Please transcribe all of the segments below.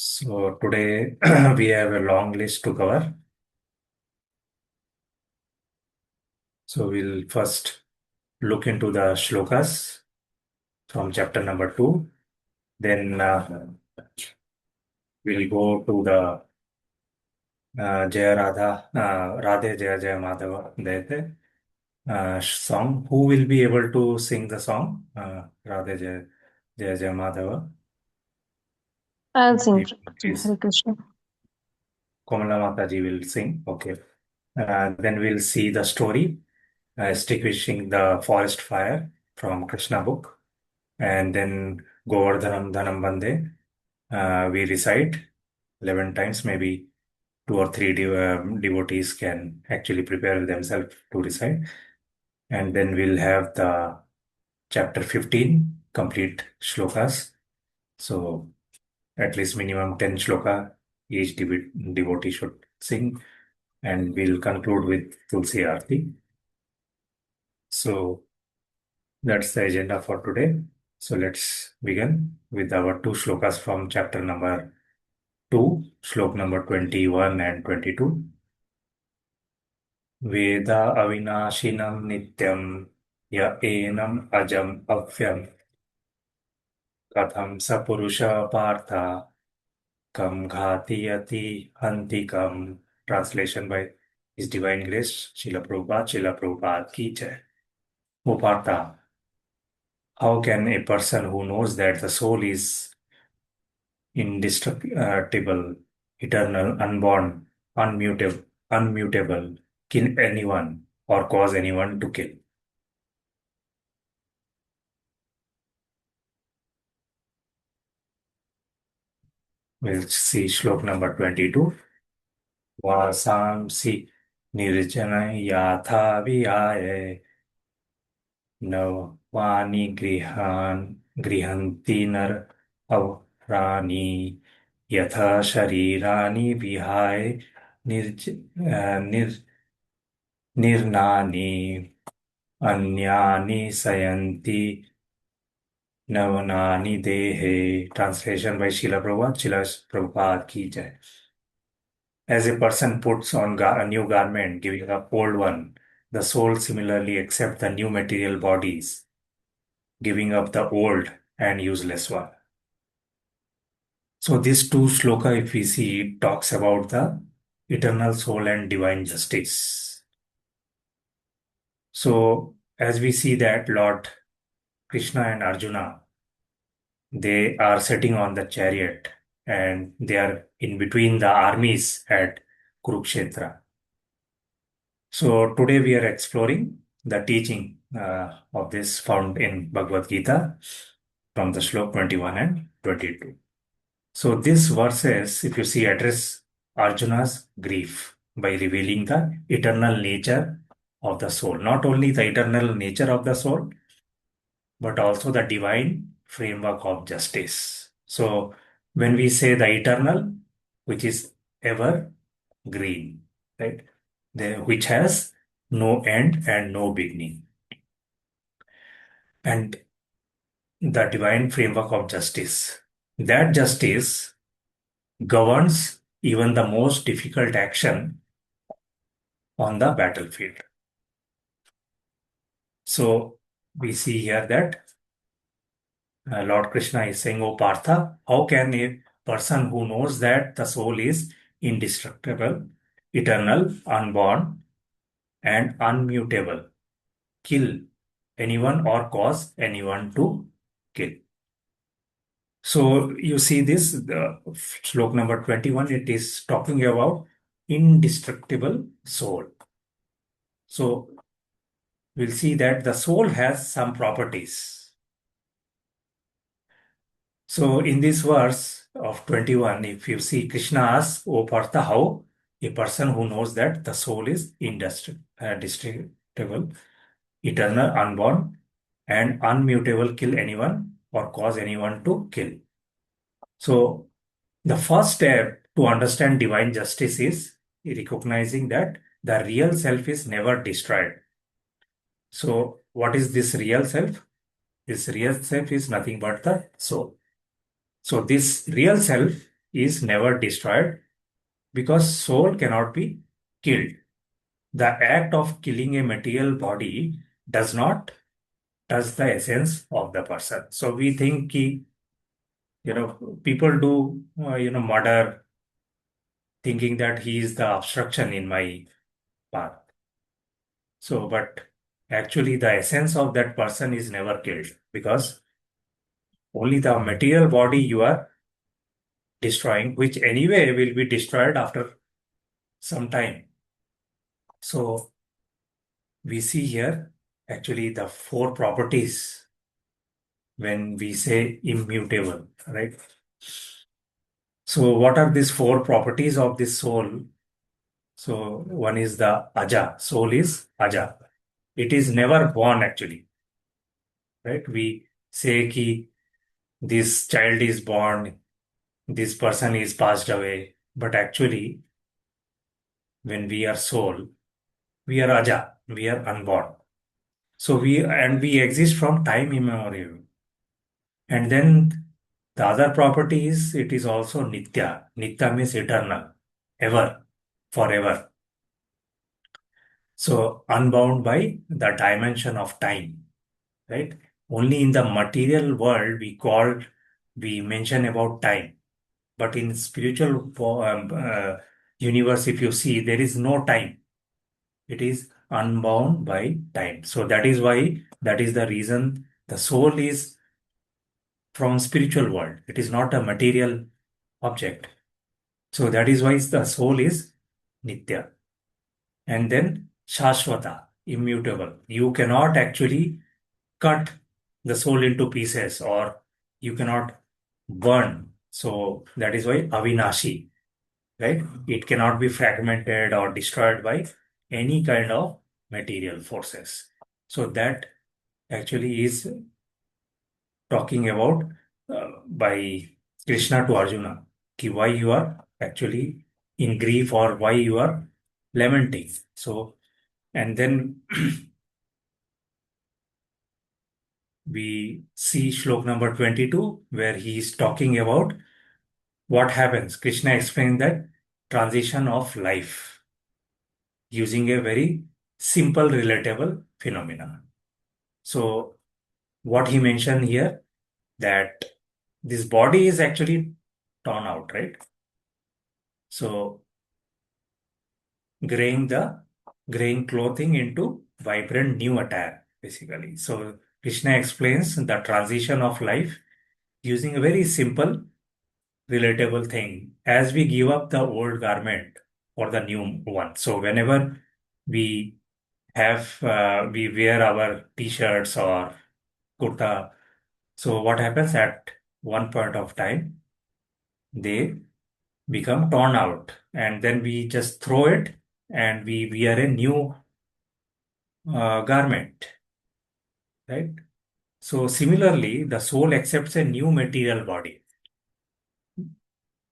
So today we have a long list to cover. So we'll first look into the shlokas from chapter number 2. Then we'll go to the Jaya Radha, Radhe Jaya Jaya Madhava Dete song. Who will be able to sing the song? Radhe Jaya Jaya Jaya Madhava. I'll sing Please, Hare Krishna. Komala Mataji will sing. Okay. Then we'll see the story, extinguishing the forest fire from Krishna book. And then Govardhanam Dhanam Bande. We recite 11 times, maybe two or three devotees can actually prepare themselves to recite. And then we'll have the chapter 15 complete shlokas. So at least minimum 10 shloka each devotee should sing. And we'll conclude with Tulsi Aarti. So that's the agenda for today. So let's begin with our two shlokas from chapter number 2, slok number 21 and 22. Veda avinashinam nityam ya enam ajam avyam katham sapurusha partha kam ghatiyati hantikam. Translation by His Divine Grace, Srila Prabhupada ki jai. O Partha, how can a person who knows that the soul is indestructible, eternal, unborn, unmutable, kill anyone or cause anyone to kill? We'll see shlok number 22. Vasamsi nirjana yatha vihaye navani grihanti nar avrani yatha sharirani vihaye nirj, निर्नानि अन्यानि सयन्ति नवनानि देहे. Translation by Srila Prabhupada. Srila Prabhupada ki jai. As a person puts on a new garment, giving up old one, the soul similarly accepts the new material bodies, giving up the old and useless one. So this two shloka, if we see, it talks about the eternal soul and divine justice. So as we see that Lord Krishna and Arjuna, they are sitting on the chariot and they are in between the armies at Kurukshetra. So today we are exploring the teaching of this found in Bhagavad Gita from the slok 21 and 22. So these verses, if you see, address Arjuna's grief by revealing the eternal nature of the soul. Not only the eternal nature of the soul, but also the divine framework of justice. So when we say the eternal, which is ever green, right? Which has no end and no beginning. And the divine framework of justice. That justice governs even the most difficult action on the battlefield. So we see here that Lord Krishna is saying, "O Partha, how can a person who knows that the soul is indestructible, eternal, unborn, and unmutable kill anyone or cause anyone to kill?" So you see this, the slok number 21, it is talking about indestructible soul. So we'll see that the soul has some properties. So in this verse of 21, if you see, Krishna asks, "O Partha, how a person who knows that the soul is indestructible, eternal, unborn, and unmutable kill anyone or cause anyone to kill?" So the first step to understand divine justice is recognizing that the real self is never destroyed. So what is this real self? This real self is nothing but the soul. So this real self is never destroyed because soul cannot be killed. The act of killing a material body does not touch the essence of the person. So we think, people do, murder thinking that he is the obstruction in my path. So, but actually the essence of that person is never killed because only the material body you are destroying, which anyway will be destroyed after some time. So we see here actually the four properties when we say immutable, right? So what are these four properties of this soul? So one is the aja. Soul is aja. It is never born actually, right? We say ki this child is born, this person is passed away, but actually when we are soul, we are aja, we are unborn. So we exist from time immemorial. And then the other property is it is also nitya. Nitya means eternal, ever, forever. So unbound by the dimension of time, right? Only in the material world we mention about time, but in spiritual universe, if you see, there is no time. It is unbound by time. So that is the reason the soul is from spiritual world. It is not a material object. So that is why the soul is nitya. And then shashwata, immutable. You cannot actually cut the soul into pieces or you cannot burn. So that is why avinashi, right? It cannot be fragmented or destroyed by any kind of material forces. So that actually is talking about by Krishna to Arjuna, ki why you are actually in grief or why you are lamenting. So, and then we see shlok number 22 where he is talking about what happens. Krishna explained that transition of life using a very simple, relatable phenomena. So, what he mentioned here that this body is actually torn out, right? So, graying the graying clothing into vibrant new attire, basically. So, Krishna explains the transition of life using a very simple, relatable thing as we give up the old garment for the new one. So, whenever we we wear our t-shirts or kurta. So what happens at one point of time, they become torn out and then we just throw it and we wear a new garment, right? So similarly, the soul accepts a new material body.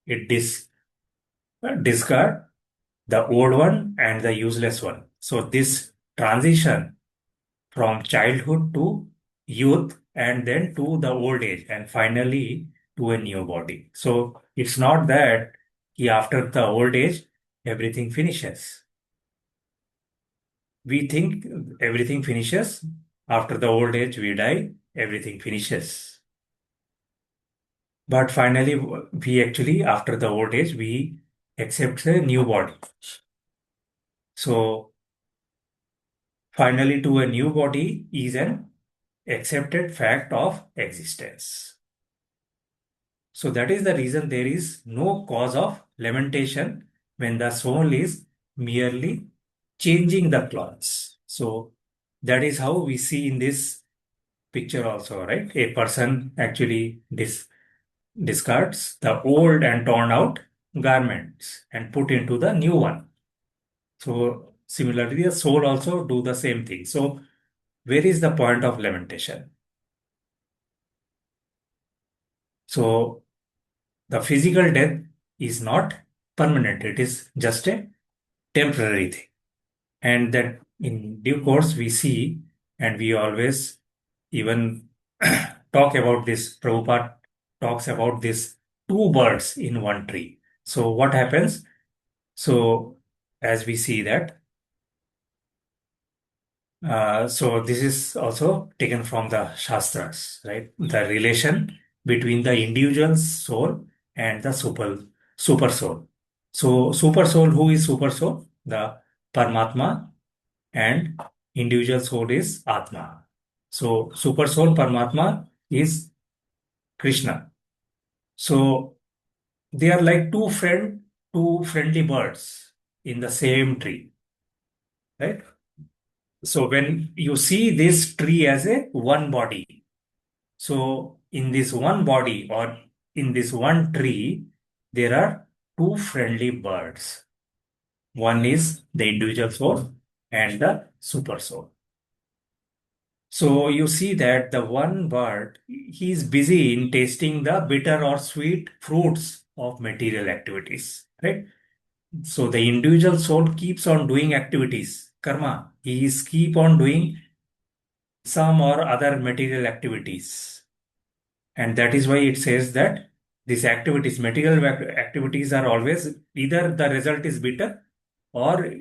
It discard the old one and the useless one. So this transition from childhood to youth and then to the old age and finally to a new body. So it's not that after the old age everything finishes. We think everything finishes after the old age, we die, everything finishes. But finally, we actually, after the old age, we accept a new body. So finally, to a new body is an accepted fact of existence. So that is the reason there is no cause of lamentation when the soul is merely changing the clothes. So that is how we see in this picture also, right? A person actually discards the old and torn out garments and put into the new one. So similarly, the soul also do the same thing. So where is the point of lamentation? So the physical death is not permanent. It is just a temporary thing. And that in due course we see and we always even talk about this. Prabhupada talks about this two birds in one tree. So what happens? So as we see that, so this is also taken from the Shastras, right? The relation between the individual soul and the super soul. So super soul, who is super soul? The Paramatma, and individual soul is Atma. So super soul Paramatma is Krishna. So they are like two friendly birds in the same tree, right? So when you see this tree as a one body, so in this one body or in this one tree, there are two friendly birds. One is the individual soul and the super soul. So you see that the one bird, he is busy in tasting the bitter or sweet fruits of material activities, right? So the individual soul keeps on doing activities, karma. He is keep on doing some or other material activities. And that is why it says that these activities, material activities are always either the result is bitter or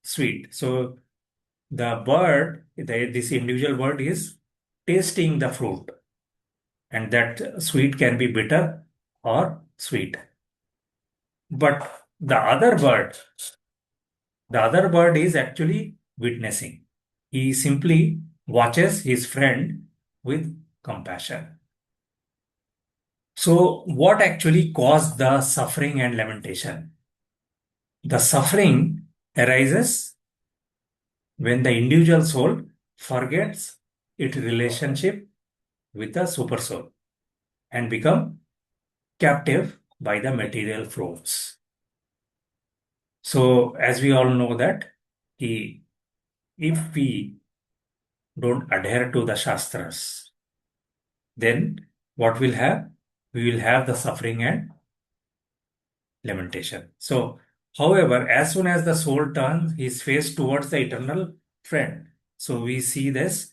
sweet. So the bird, this individual bird is tasting the fruit, and that sweet can be bitter or sweet. But the other bird is actually witnessing. He simply watches his friend with compassion. So, what actually caused the suffering and lamentation? The suffering arises when the individual soul forgets its relationship with the super soul and become captive by the material fruits. So, as we all know that he, if we don't adhere to the Shastras, then what will have? We will have the suffering and lamentation. So, however, as soon as the soul turns his face towards the eternal friend, so we see this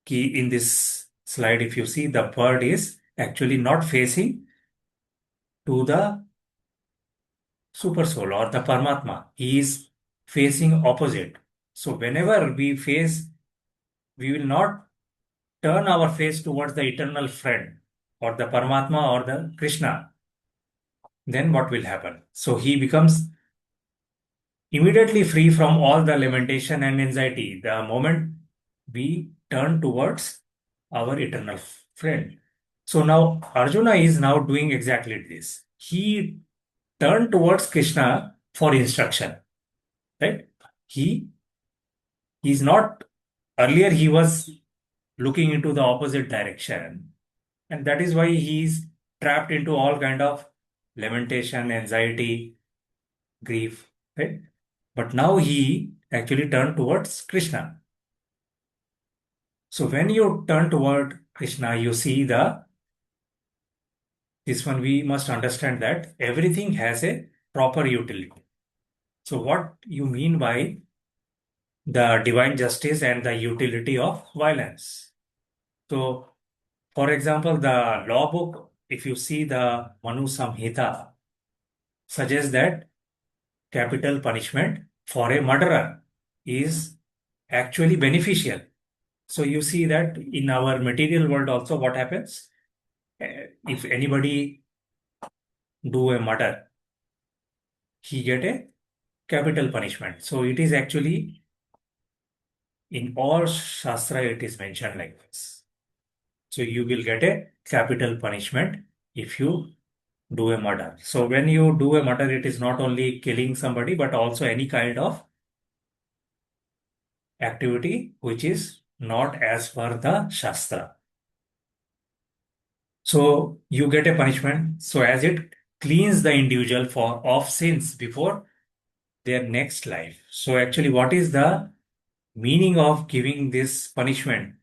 key in this slide. If you see, the bird is actually not facing to the super soul or the Paramatma. He is facing opposite. So, whenever we face, we will not turn our face towards the eternal friend or the Paramatma or the Krishna. Then what will happen? So, he becomes immediately free from all the lamentation and anxiety the moment we turn towards our eternal friend. So now Arjuna is now doing exactly this. He turned towards Krishna for instruction, right? He is not, earlier he was looking into the opposite direction, and that is why he is trapped into all kind of lamentation, anxiety, grief, right? But now he actually turned towards Krishna. So when you turn toward Krishna, you see this one we must understand that everything has a proper utility. So what you mean by the divine justice and the utility of violence? So for example, the law book, if you see the Manu Samhita, suggests that capital punishment for a murderer is actually beneficial. So you see that in our material world also what happens? If anybody do a murder, he get a capital punishment. So it is actually in all Shastra it is mentioned like this. So you will get a capital punishment if you do a murder. So when you do a murder, it is not only killing somebody, but also any kind of activity which is not as per the Shastra. So you get a punishment. So as it cleans the individual for of sins before their next life. So actually, what is the meaning of giving this punishment?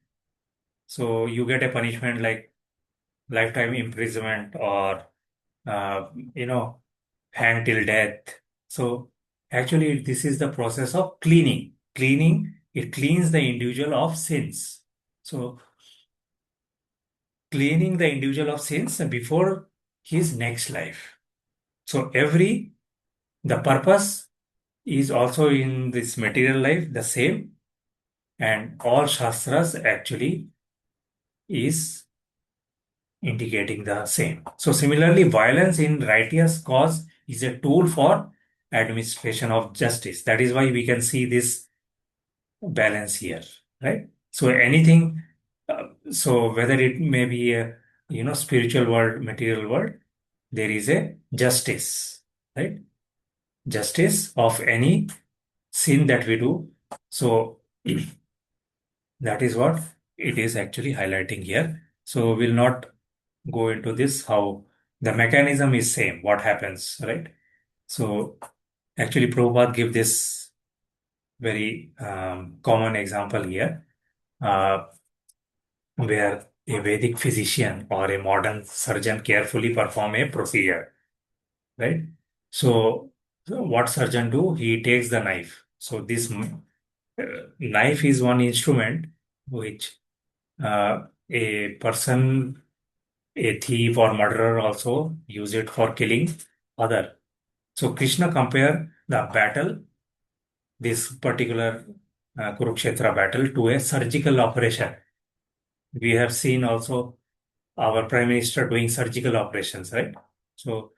So you get a punishment like lifetime imprisonment or uh, you know hang till death. So actually, this is the process of cleaning. Cleaning, it cleans the individual of sins. So cleaning the individual of sins before his next life. So the purpose is also in this material life the same, and all shastras actually is indicating the same. So similarly, violence in righteous cause is a tool for administration of justice. That is why we can see this balance here, right? So anything, so whether it may be a spiritual world, material world, there is a justice, right? Justice of any sin that we do. So that is what it is actually highlighting here. So we'll not go into this how the mechanism is same, what happens, right? So actually Prabhupada give this very common example here, uh, where a Vedic physician or a modern surgeon carefully perform a procedure, right? So what surgeon do? He takes the knife. So this knife is one instrument which a person, a thief or murderer also use it for killing other. So Krishna compare the battle, this particular Kurukshetra battle, to a surgical operation. We have seen also our Prime Minister doing surgical operations, right? So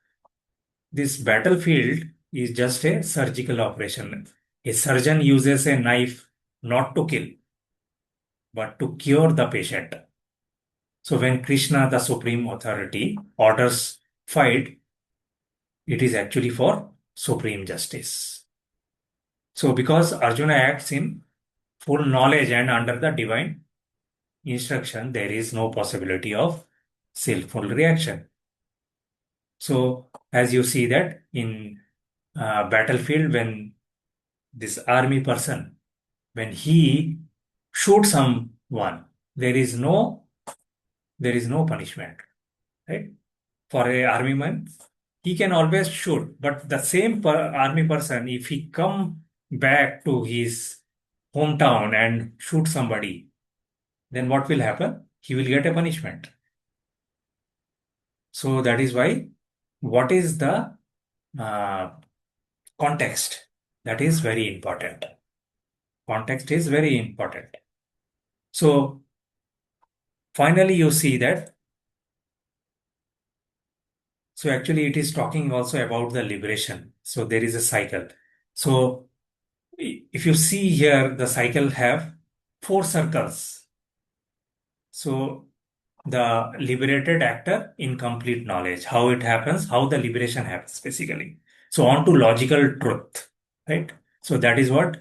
this battlefield is just a surgical operation. A surgeon uses a knife not to kill, but to cure the patient. So when Krishna, the supreme authority, orders fight, it is actually for supreme justice. So because Arjuna acts in full knowledge and under the divine instruction, there is no possibility of skillful reaction. So as you see that in battlefield, when this army person, when he shoots someone, there is no punishment, right? For a army man, he can always shoot, but the same army person, if he come back to his hometown and shoot somebody, then what will happen? He will get a punishment. So that is why what is the uh, context? That is very important. Context is very important. So finally, you see that. So actually, it is talking also about the liberation. So there is a cycle. So if you see here, the cycle have four circles. So the liberated actor in complete knowledge, how it happens, how the liberation happens, basically. So on to logical truth, right? So that is what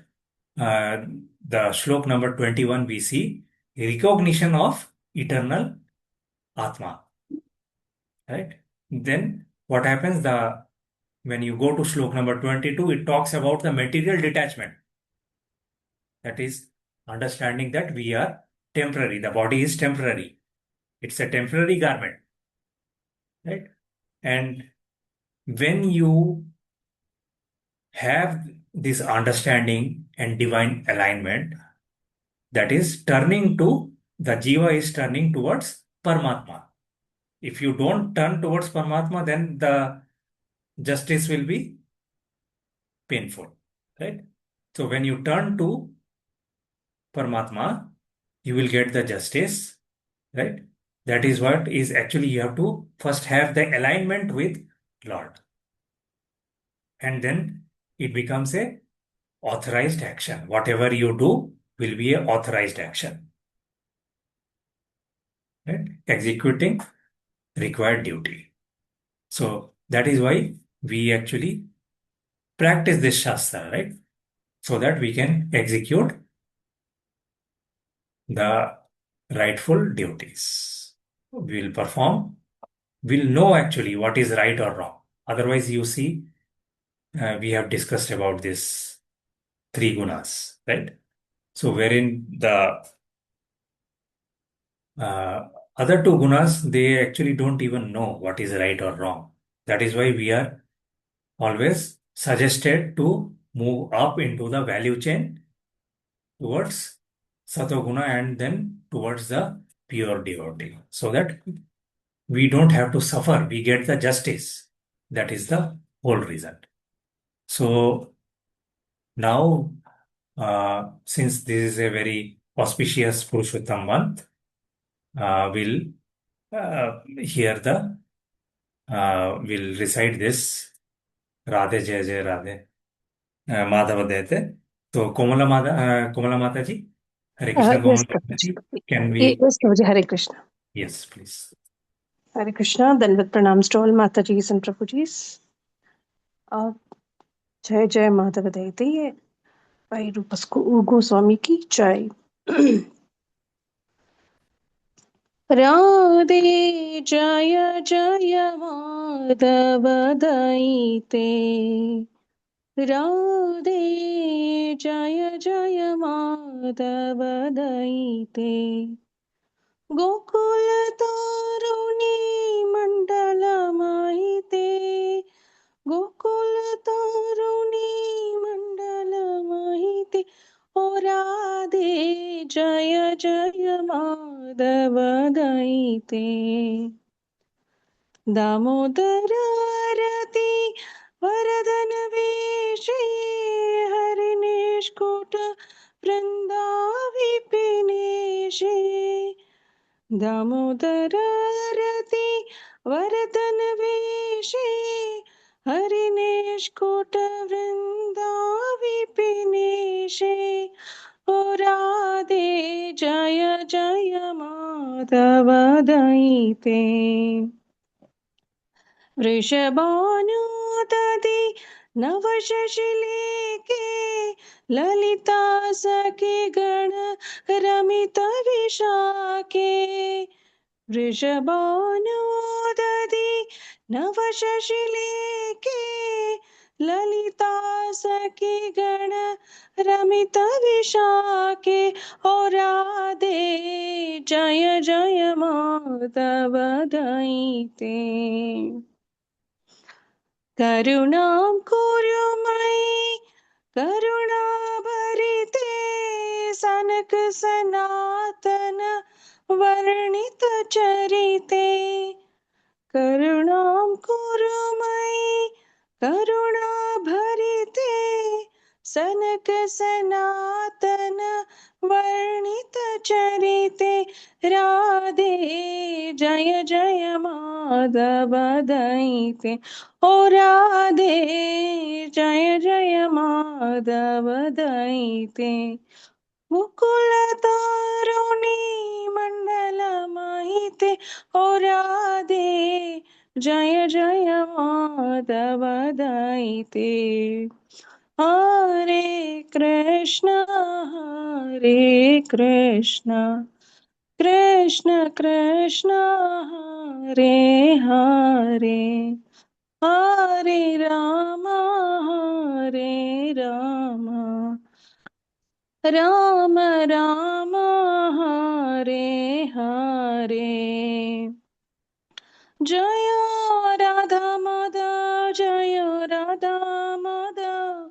uh, the shlok number 21 we see recognition of eternal Atma, right? Then what happens? The When you go to shlok number 22, it talks about the material detachment. That is understanding that we are temporary. The body is temporary. It's a temporary garment, right? And when you have this understanding and divine alignment, that is turning to the jiva is turning towards Paramatma. If you don't turn towards Paramatma, then the justice will be painful, right? So when you turn to Paramatma, you will get the justice, right? That is what is actually you have to first have the alignment with Lord, and then it becomes a authorized action. Whatever you do will be a authorized action, right? Executing required duty. So that is why we actually practice this shastra, right? So that we can execute the rightful duties. We'll perform, we'll know actually what is right or wrong. Otherwise, you see, we have discussed about this three gunas, right? So wherein the uh, other two gunas, they actually don't even know what is right or wrong. That is why we are always suggested to move up into the value chain towards satoguna and then towards the pure devotee. So that we don't have to suffer. We get the justice. That is the whole reason. So now, since this is a very auspicious Purushottam month, we'll hear we'll recite this Radhe जय जय राधे माधव देते तो कोमला माता जी हरे Krishna Yes, Komala Mata ji Prabhuji. Can we Yes, Prabhuji. Hare Krishna. Yes please Hare Krishna. Then with pranams to all Matajis and Prabhujis. Uh, Jai Jai Madhava Deite. By Rupas Goswami ki Jai. Radhe Jaya Jaya Madhava Daite. Radhe Jaya Jaya Madhava Daite. Gokul तारुणी मंडल माहिते गोकुल तारुणी मंडल माहिते ओ राधे जय जय माधव दयिते दामोदर रति वरदन वेशे हरिनेशकुट वृंदावी पिनेशे दामोदररति वरदन वेशे हरिनेशकोट वृंदाविपिनेशे ओ राधे जय जय माधव दयिते वृषभानुदधि नवशशिलेके ललिता सखि गण रमित विशाखे वृषभानुदधि नवशशिलेके ललिता सखि गण रमित विशाखे ओ राधे जय जय माधव दयिते करुणां कुरु मयि करुणाभरिते सनक सनातन वर्णित चरिते करुणां कुरु मयि करुणाभरिते सनक सनातन वर्णित चरिते राधे जय जय माधव दयिते ओ राधे जय जय माधव दयिते मुकुलतारुणी मण्डलमहिते ओ राधे जय जय माधव दयिते हरे कृष्ण कृष्ण कृष्ण हरे हरे हरे राम राम राम हरे हरे जय राधा माधव जय राधा माधव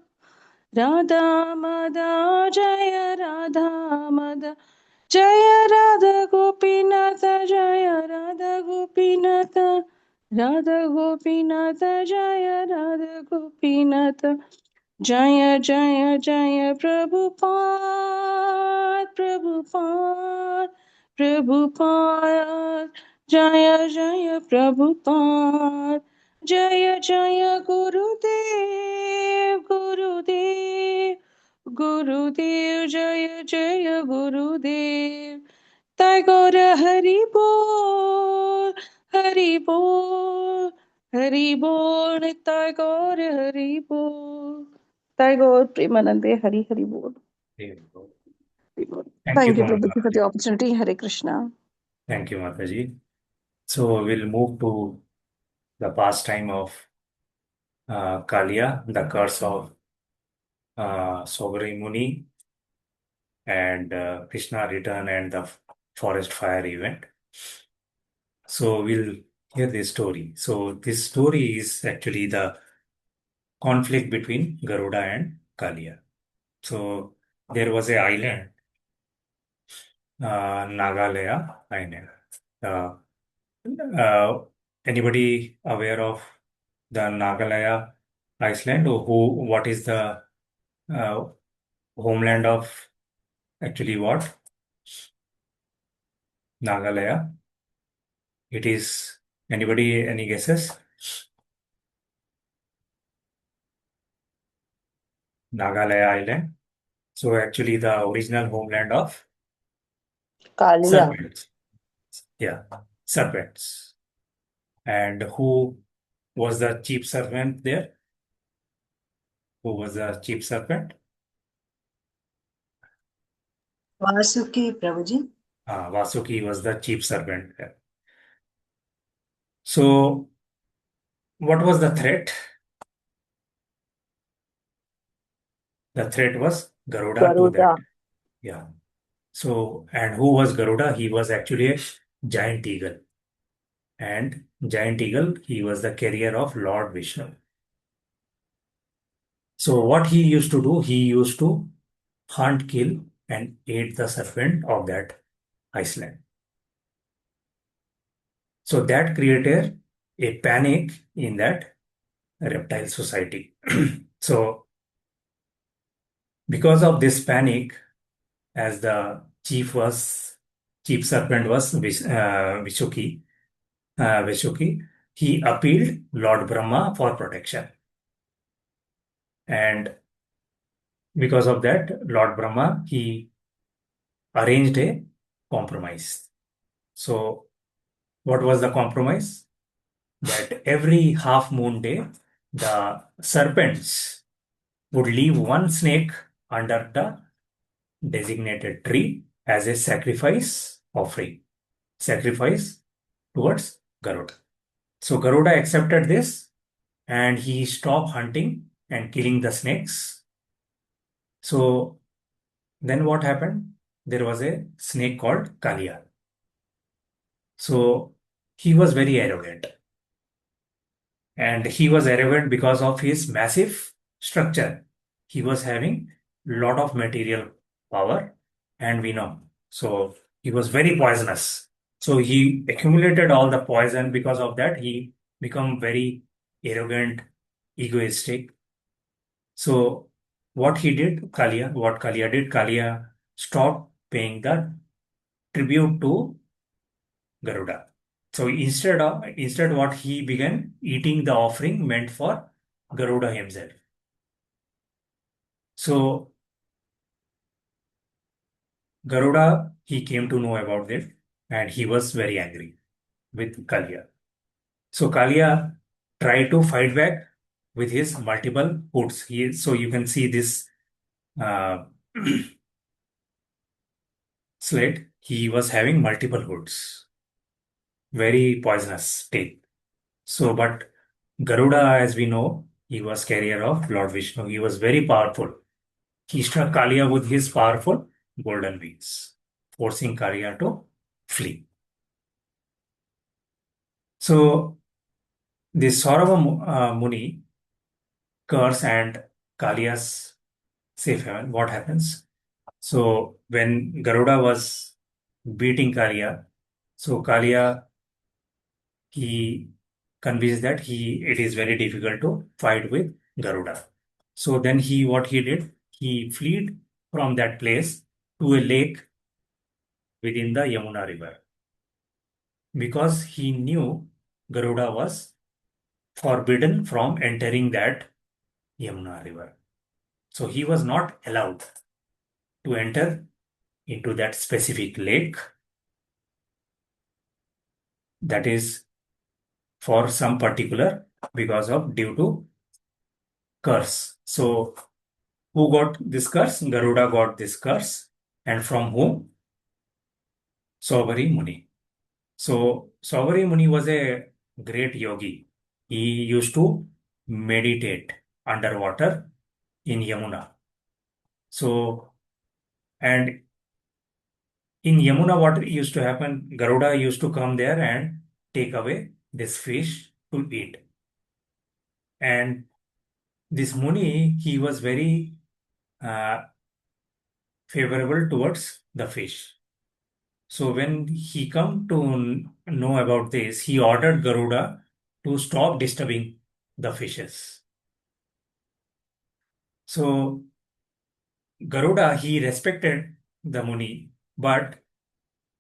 राधा माधव जय राधा माधव जय राधा गोपीनाथ जय राधा गोपीनाथ राधा गोपीनाथ जय राधा गोपीनाथ जय जय जय प्रभुपाद जय जय प्रभुपाद जय जय गुरुदेव जय जय गुरुदेव Tagore Hari Bol, Hari Bol, Hari Bol, Tagore Hari Bol. Tagore Premanande Hari Hari Bol. Hari Bol. Thank you Thank you, Komala Prabhuji, mata for ji the opportunity. Hare Krishna. Thank you mata ji so will move to the pastime of Kalia, the curse of Sobri Muni, and Krishna return and the forest fire event. So we'll hear this story. So this story is actually the conflict between Garuda and Kalia. So there was a island, Nagalaya island. Uh, Anybody aware of the Nagalaya Iceland, or what is the uh, homeland of actually what? Nagalaya. It is, anybody, any guesses? Nagalaya Island. So actually the original homeland of Kalia. serpents. Yeah, serpents. And who was the chief serpent there? Who was the chief serpent? Vasuki Prabhu ji. Vasuki was the chief serpent there. So what was the threat? The threat was Garuda to that. Garuda. Yeah. So, and who was Garuda? He was actually a giant eagle. And giant eagle, he was the carrier of Lord Vishnu. So what he used to do, he used to hunt, kill, and ate the serpent of that Iceland. So that created a panic in that reptile society. So because of this panic, as the chief serpent was Vishuki, he appealed Lord Brahma for protection. And because of that, Lord Brahma, he arranged a compromise. So what was the compromise? That every half moon day, the serpents would leave one snake under the designated tree as a sacrifice offering, sacrifice towards Garuda. So Garuda accepted this and he stopped hunting and killing the snakes. So then what happened? There was a snake called Kalia. So he was very arrogant. And he was arrogant because of his massive structure. He was having lot of material power and venom. So he was very poisonous. So he accumulated all the poison. Because of that, he become very arrogant, egoistic. So what Kalia did, Kalia stopped paying the tribute to Garuda. So instead what he began eating the offering meant for Garuda himself. So Garuda, he came to know about it and he was very angry with Kalia. So Kalia tried to fight back with his multiple hoods. So you can see this uh, slate. He was having multiple hoods, very poisonous tail. So, but Garuda, as we know, he was carrier of Lord Vishnu. He was very powerful. He struck Kalia with his powerful golden wings, forcing Kalia to flee. So, this Saurava Muni curse and Kalia's safe haven, what happens? So, when Garuda was beating Kalia, so Kalia, he convinced that it is very difficult to fight with Garuda. So then what he did, he fled from that place to a lake within the Yamuna river because he knew Garuda was forbidden from entering that Yamuna river. So he was not allowed to enter into that specific lake, that is for some particular, because of due to curse. So who got this curse? Garuda got this curse. And from whom? Saubhari Muni. So Saubhari Muni was a great yogi. He used to meditate underwater in Yamuna. So, and in Yamuna, what used to happen? Garuda used to come there and take away this fish to eat. And this Muni, he was very uh, favorable towards the fish. So when he come to know about this, he ordered Garuda to stop disturbing the fishes. So Garuda, he respected the Muni, but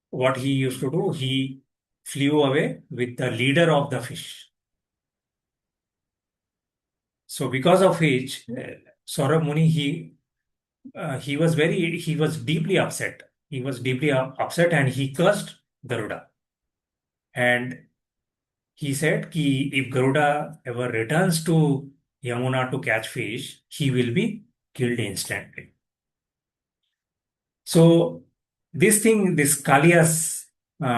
what he used to do, he flew away with the leader of the fish. So because of which, Saurabh Muni, he was deeply upset. He was deeply upset and he cursed Garuda. And he said ki if Garuda ever returns to Yamuna to catch fish, he will be killed instantly. So this Kalia's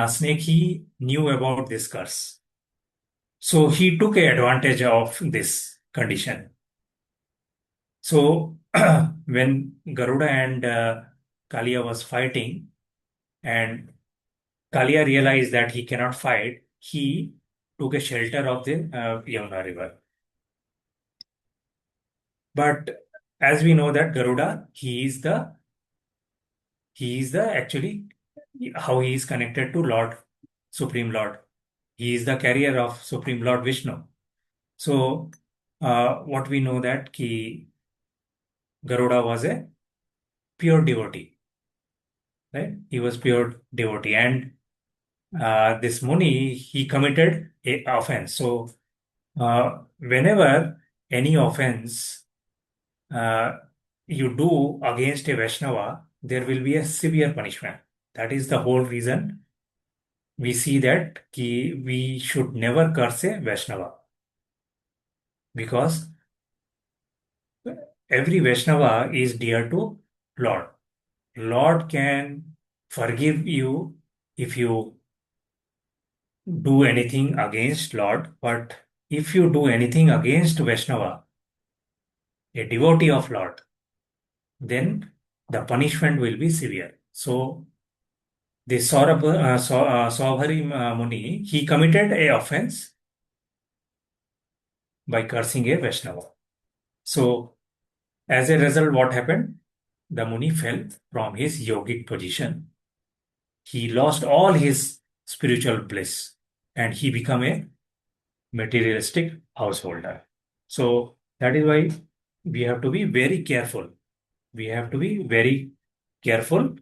snake, he knew about this curse. So he took advantage of this condition. So when Garuda and Kalia was fighting, and Kalia realized that he cannot fight, he took a shelter of the Yamuna river. But as we know that Garuda, he is the actually how he is connected to Lord, Supreme Lord. He is the carrier of Supreme Lord Vishnu. So what we know that ki Garuda was a pure devotee, right? He was pure devotee, and this Muni, he committed a offense. So whenever any offense uh, you do against a Vaishnava, there will be a severe punishment. That is the whole reason we see that we should never curse a Vaishnava, because every Vaishnava is dear to Lord. Lord can forgive you if you do anything against Lord, but if you do anything against Vaishnava, a devotee of Lord, then the punishment will be severe. So this Saubhari Muni, he committed a offense by cursing a Vaishnava. So as a result, what happened? The Muni fell from his yogic position. He lost all his spiritual bliss and he became a materialistic householder. So that is why we have to be very careful. We have to be very careful.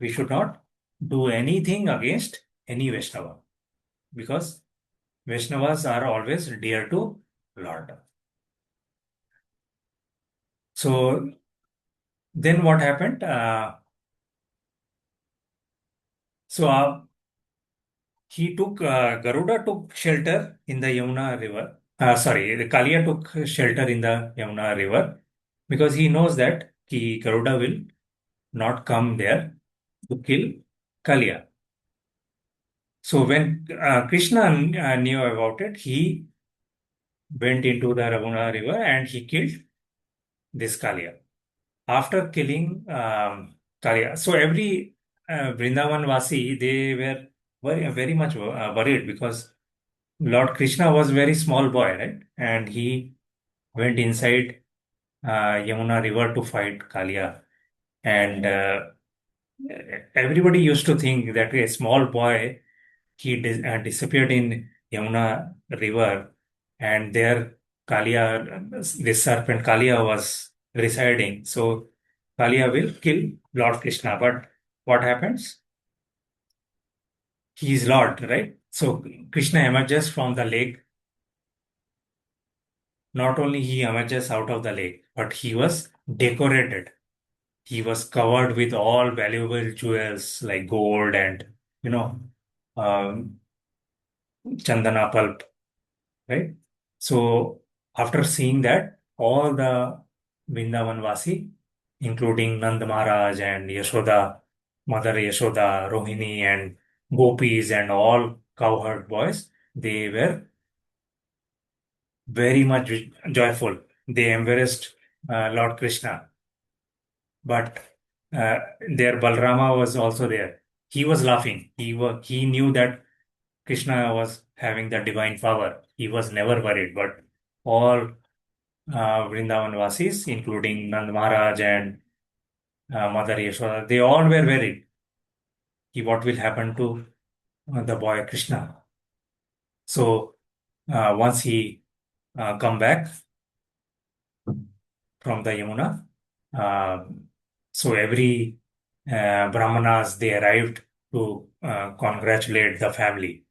We should not do anything against any Vaishnava, because Vaishnavas are always dear to Lord. So then what happened? So he took Garuda took shelter in the Yamuna river. Sorry, the Kalia took shelter in the Yamuna river because he knows that Garuda will not come there to kill Kalia. So when Krishna knew about it, he went into the Yamuna river and he killed this Kalia. After killing Kalia, so every Vrindavan Vasi, they were very much worried, because Lord Krishna was very small boy, right? And he went inside Yamuna river to fight Kalia. And everybody used to think that a small boy, he disappeared in Yamuna river, and there Kalia, this serpent Kalia was residing. So Kalia will kill Lord Krishna. But what happens? He is Lord, right? So Krishna emerges from the lake. Not only he emerges out of the lake, but he was decorated. He was covered with all valuable jewels like gold and, you know, um, chandana pulp, right? So after seeing that, all the Vrindavan Vasi, including Nand Maharaj and Yashoda, Mother Yashoda, Rohini and Gopis and all cowherd boys, they were very much joyful. They embraced Lord Krishna. But there Balrama was also there. He was laughing. He knew that Krishna was having the divine power. He was never worried. But all Vrindavan Vasis, including Nand Maharaj and Mother Yashoda, they all were worried. what will happen to the boy Krishna. So once he come back from the Yamuna, uh, so every Brahmanas, they arrived to congratulate the family,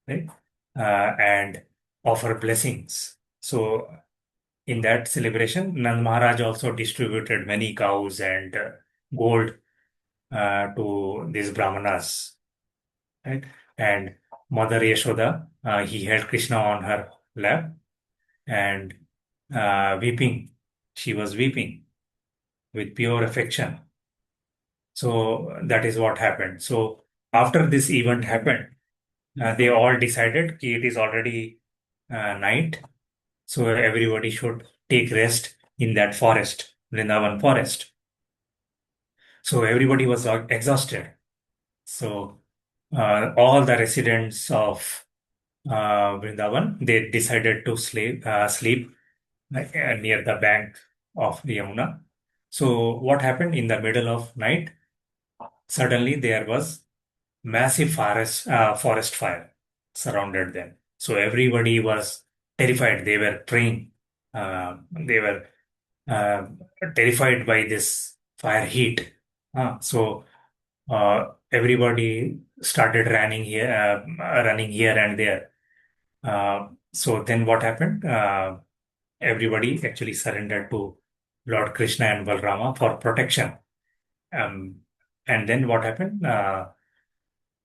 right? And offer blessings. So in that celebration, Nand Maharaj also distributed many cows and gold to these Brahmanas, right? And Mother Yashoda, he held Krishna on her lap and weeping. She was weeping with pure affection. So that is what happened. So after this event happened, they all decided कि it is already night, so everybody should take rest in that forest, Vrindavan forest. So everybody was exhausted. So all the residents of Vrindavan, they decided to sleep near the bank of the Yamuna. So what happened in the middle of night? Suddenly there was massive forest fire surrounded them. So everybody was terrified. They were praying. They were uh, terrified by this fire heat. Everybody started running here and there. So then what happened? Everybody actually surrendered to Lord Krishna and Balrama for protection. Um, and then what happened?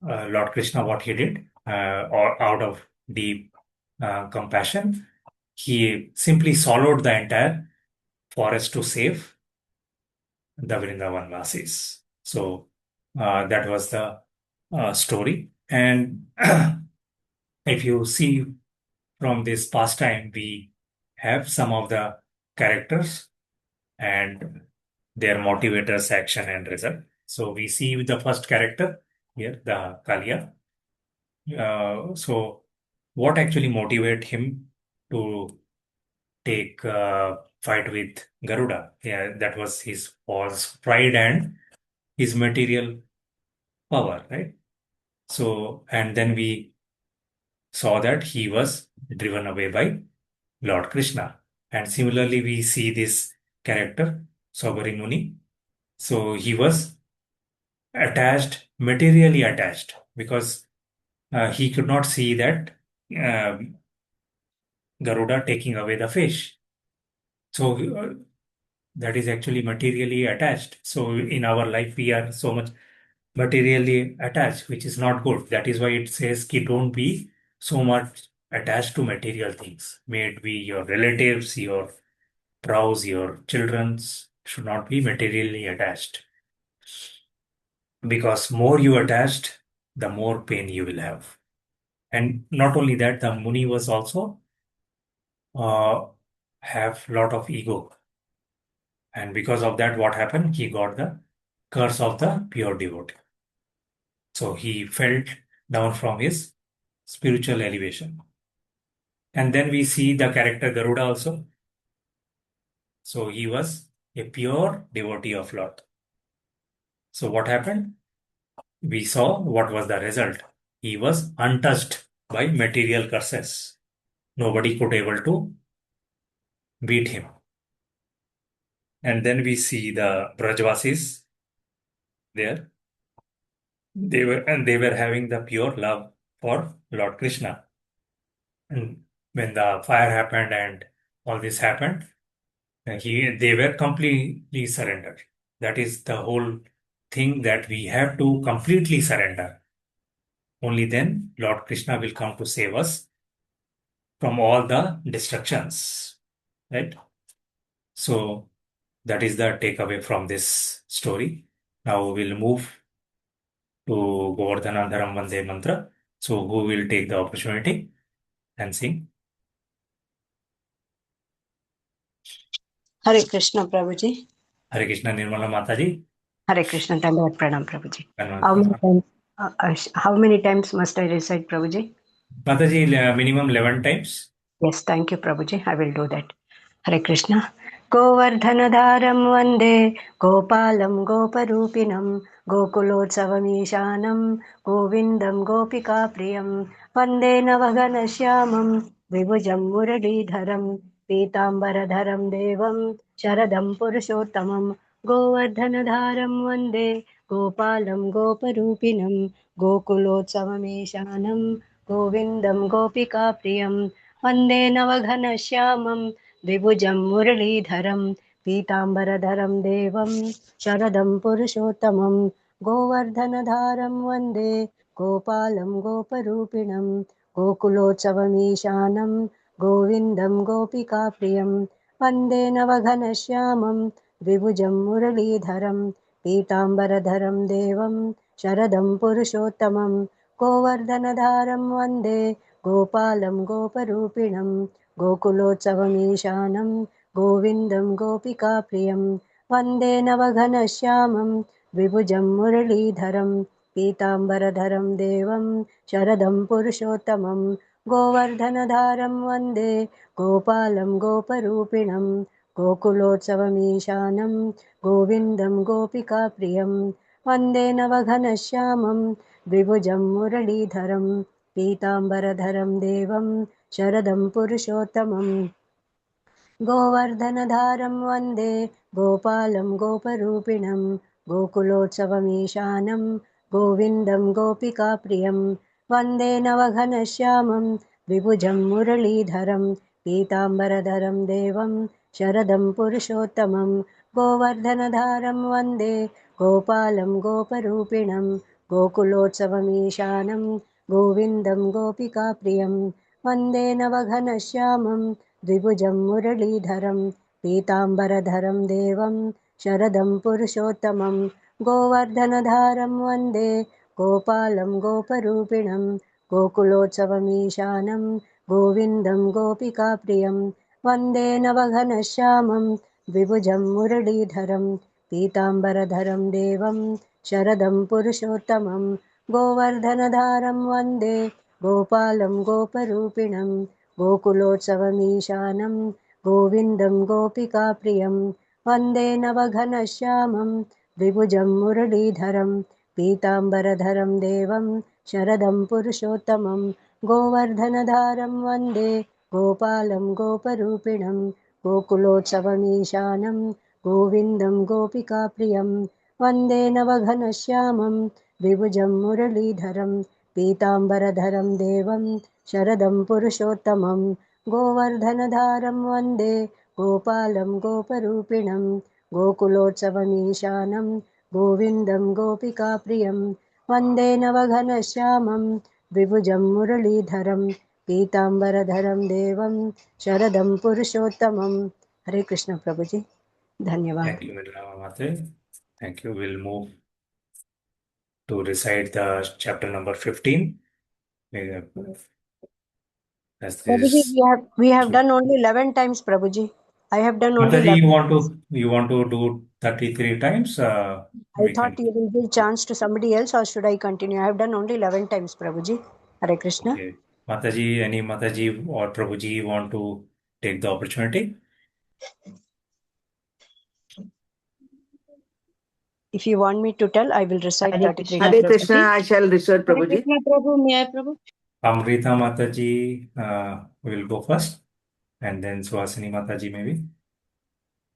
Lord Krishna, what he did, or out of deep compassion, he simply swallowed the entire forest to save the Vrindavan Vasis. So that was the story. And if you see from this pastime, we have some of the characters and their motivators, action, and result. So we see the first character here, the Kalia. So what actually motivate him to take fight with Garuda? Yeah, that was his was pride and his material power, right? So, and then we saw that he was driven away by Lord Krishna. And similarly, we see this character, Saubari Muni. So he was attached, materially attached, because he could not see that um Garuda taking away the fish. So that is actually materially attached. So in our life, we are so much materially attached, which is not good. That is why it says, ki don't be so much attached to material things. May it be your relatives, your spouse, your children's, should not be materially attached. Because more you attached, the more pain you will have. And not only that, the Muni was also uh, have lot of ego. And because of that, what happened? He got the curse of the pure devotee. So he fell down from his spiritual elevation. And then we see the character Garuda also. So he was a pure devotee of Lord. So what happened? We saw what was the result. He was untouched by material curses. Nobody could able to beat him. And then we see the Brajvasis there. They were having the pure love for Lord Krishna. And when the fire happened and all this happened, they were completely surrendered. That is the whole thing, that we have to completely surrender. Only then Lord Krishna will come to save us from all the destructions. Right? So that is the takeaway from this story. Now we'll move to Govardhanandharam Vande Mantra. So who will take the opportunity and sing? Hare Krishna, Prabhuji. Hare Krishna Nirmala Mataji. Hare Krishna, Dandavat Pranam, Prabhuji. Mataji, How many times must I recite, Prabhuji? minimum 11 times. Yes, thank you, Prabhuji. I will do that. Hare Krishna. गोवर्धनधारं वन्दे गोपालं गोपरूपिणं गोकुलोत्सवमीशानं गोविन्दं गोपिकाप्रियं वन्दे नवघनश्यामं द्विभुजं मुरलीधरं पीताम्बरधरं देवं शरदं पुरुषोत्तमं गोवर्धनधारं वन्दे गोपालं गोपरूपिणं गोकुलोत्सवमीशानं गोविन्दं गोपिकाप्रियं वन्दे नवघनश्यामं द्विभुजं मुरलीधरं पीताम्बरधरं देवं शरदं पुरुषोत्तमं गोवर्धनधारं वन्दे गोपालं गोपरूपिणं गोकुलोत्सवमीशानं गोविन्दं गोपिकाप्रियं वन्दे नवघनश्यामं द्विभुजं मुरलीधरं पीताम्बरधरं देवं शरदं पुरुषोत्तमं गोवर्धनधारं वन्दे गोपालं गोपरूपिणं गोकुलोत्सवमीशानं गोविन्दं गोपिकाप्रियं वन्दे नवघनश्यामं द्विभुजं मुरलीधरं पीताम्बरधरं देवं शरदं पुरुषोत्तमं गोवर्धनधारं वन्दे गोपालं गोपरूपिणं गोकुलोत्सवमीशानं गोविन्दं गोपिकाप्रियं वन्दे नवघनश्यामं द्विभुजं मुरलीधरं पीताम्बरधरं देवं शरदं पुरुषोत्तमं गोवर्धनधारं वन्दे गोपालं गोपरूपिणं गोकुलोत्सवमीशानं गोविन्दं गोपिकाप्रियं वन्दे नवघनश्यामं द्विभुजं मुरलीधरं पीताम्बरधरं देवं शरदं पुरुषोत्तमं गोवर्धनधारं वन्दे गोपालं गोपरूपिणं गोकुलोत्सवमीशानं गोविन्दं गोपिकाप्रियं वन्दे नवघनश्यामं द्विभुजं मुरलीधरं पीताम्बरधरं देवं शरदं पुरुषोत्तमं गोवर्धनधारं वन्दे गोपालं गोपरूपिणं गोकुलोत्सवमीशानं गोविन्दं गोपिकाप्रियं वन्दे नवघनश्यामं द्विभुजं मुरलीधरं पीताम्बरधरं देवं शरदं पुरुषोत्तमं गोवर्धनधारं वन्दे गोपालं गोपरूपिणं गोकुलोत्सवमीशानं गोविन्दं गोपिकाप्रियं वन्दे नवघनश्यामं द्विभुजं मुरलीधरं पीताम्बरधरं देवं शरदं पुरुषोत्तमं गोवर्धनधारं वन्दे गोपालं गोपरूपिणं गोकुलोत्सवमीशानं गोविन्दं गोपिकाप्रियं वन्दे नवघनश्यामं द्विभुजं मुरलीधरं पीताम्बरधरं देवं शरदं पुरुषोत्तमं गोवर्धनधारं वन्दे गोपालं गोपरूपिणं गोकुलोत्सवमीशानं गोविन्दं गोपिकाप्रियं वन्दे नवघनश्यामं द्विभुजं मुरलीधरं पीताम्बरधरं देवं शरदं पुरुषोत्तमं हरे कृष्ण प्रभुजी धन्यवाद Thank you, Madhurama Mate. Thank you. We'll move to recite the chapter number 15. As Prabhuji, this, we have done only 11 times, Prabhuji. I have done only Mataji, 11 times. you want to do 33 times? I We thought can. you will give chance to somebody else, or should I continue? I have done only 11 times, Prabhuji. Hare Krishna. Okay. Mataji, any Mataji or Prabhuji want to take the opportunity? If you want me to tell, I will recite Hare 33 Krishna. times. Hare Krishna, I shall recite Hare Prabhuji. Krishna Prabhu, may I Prabhu? Amrita Mataji will go first, and then Swasini Mataji maybe.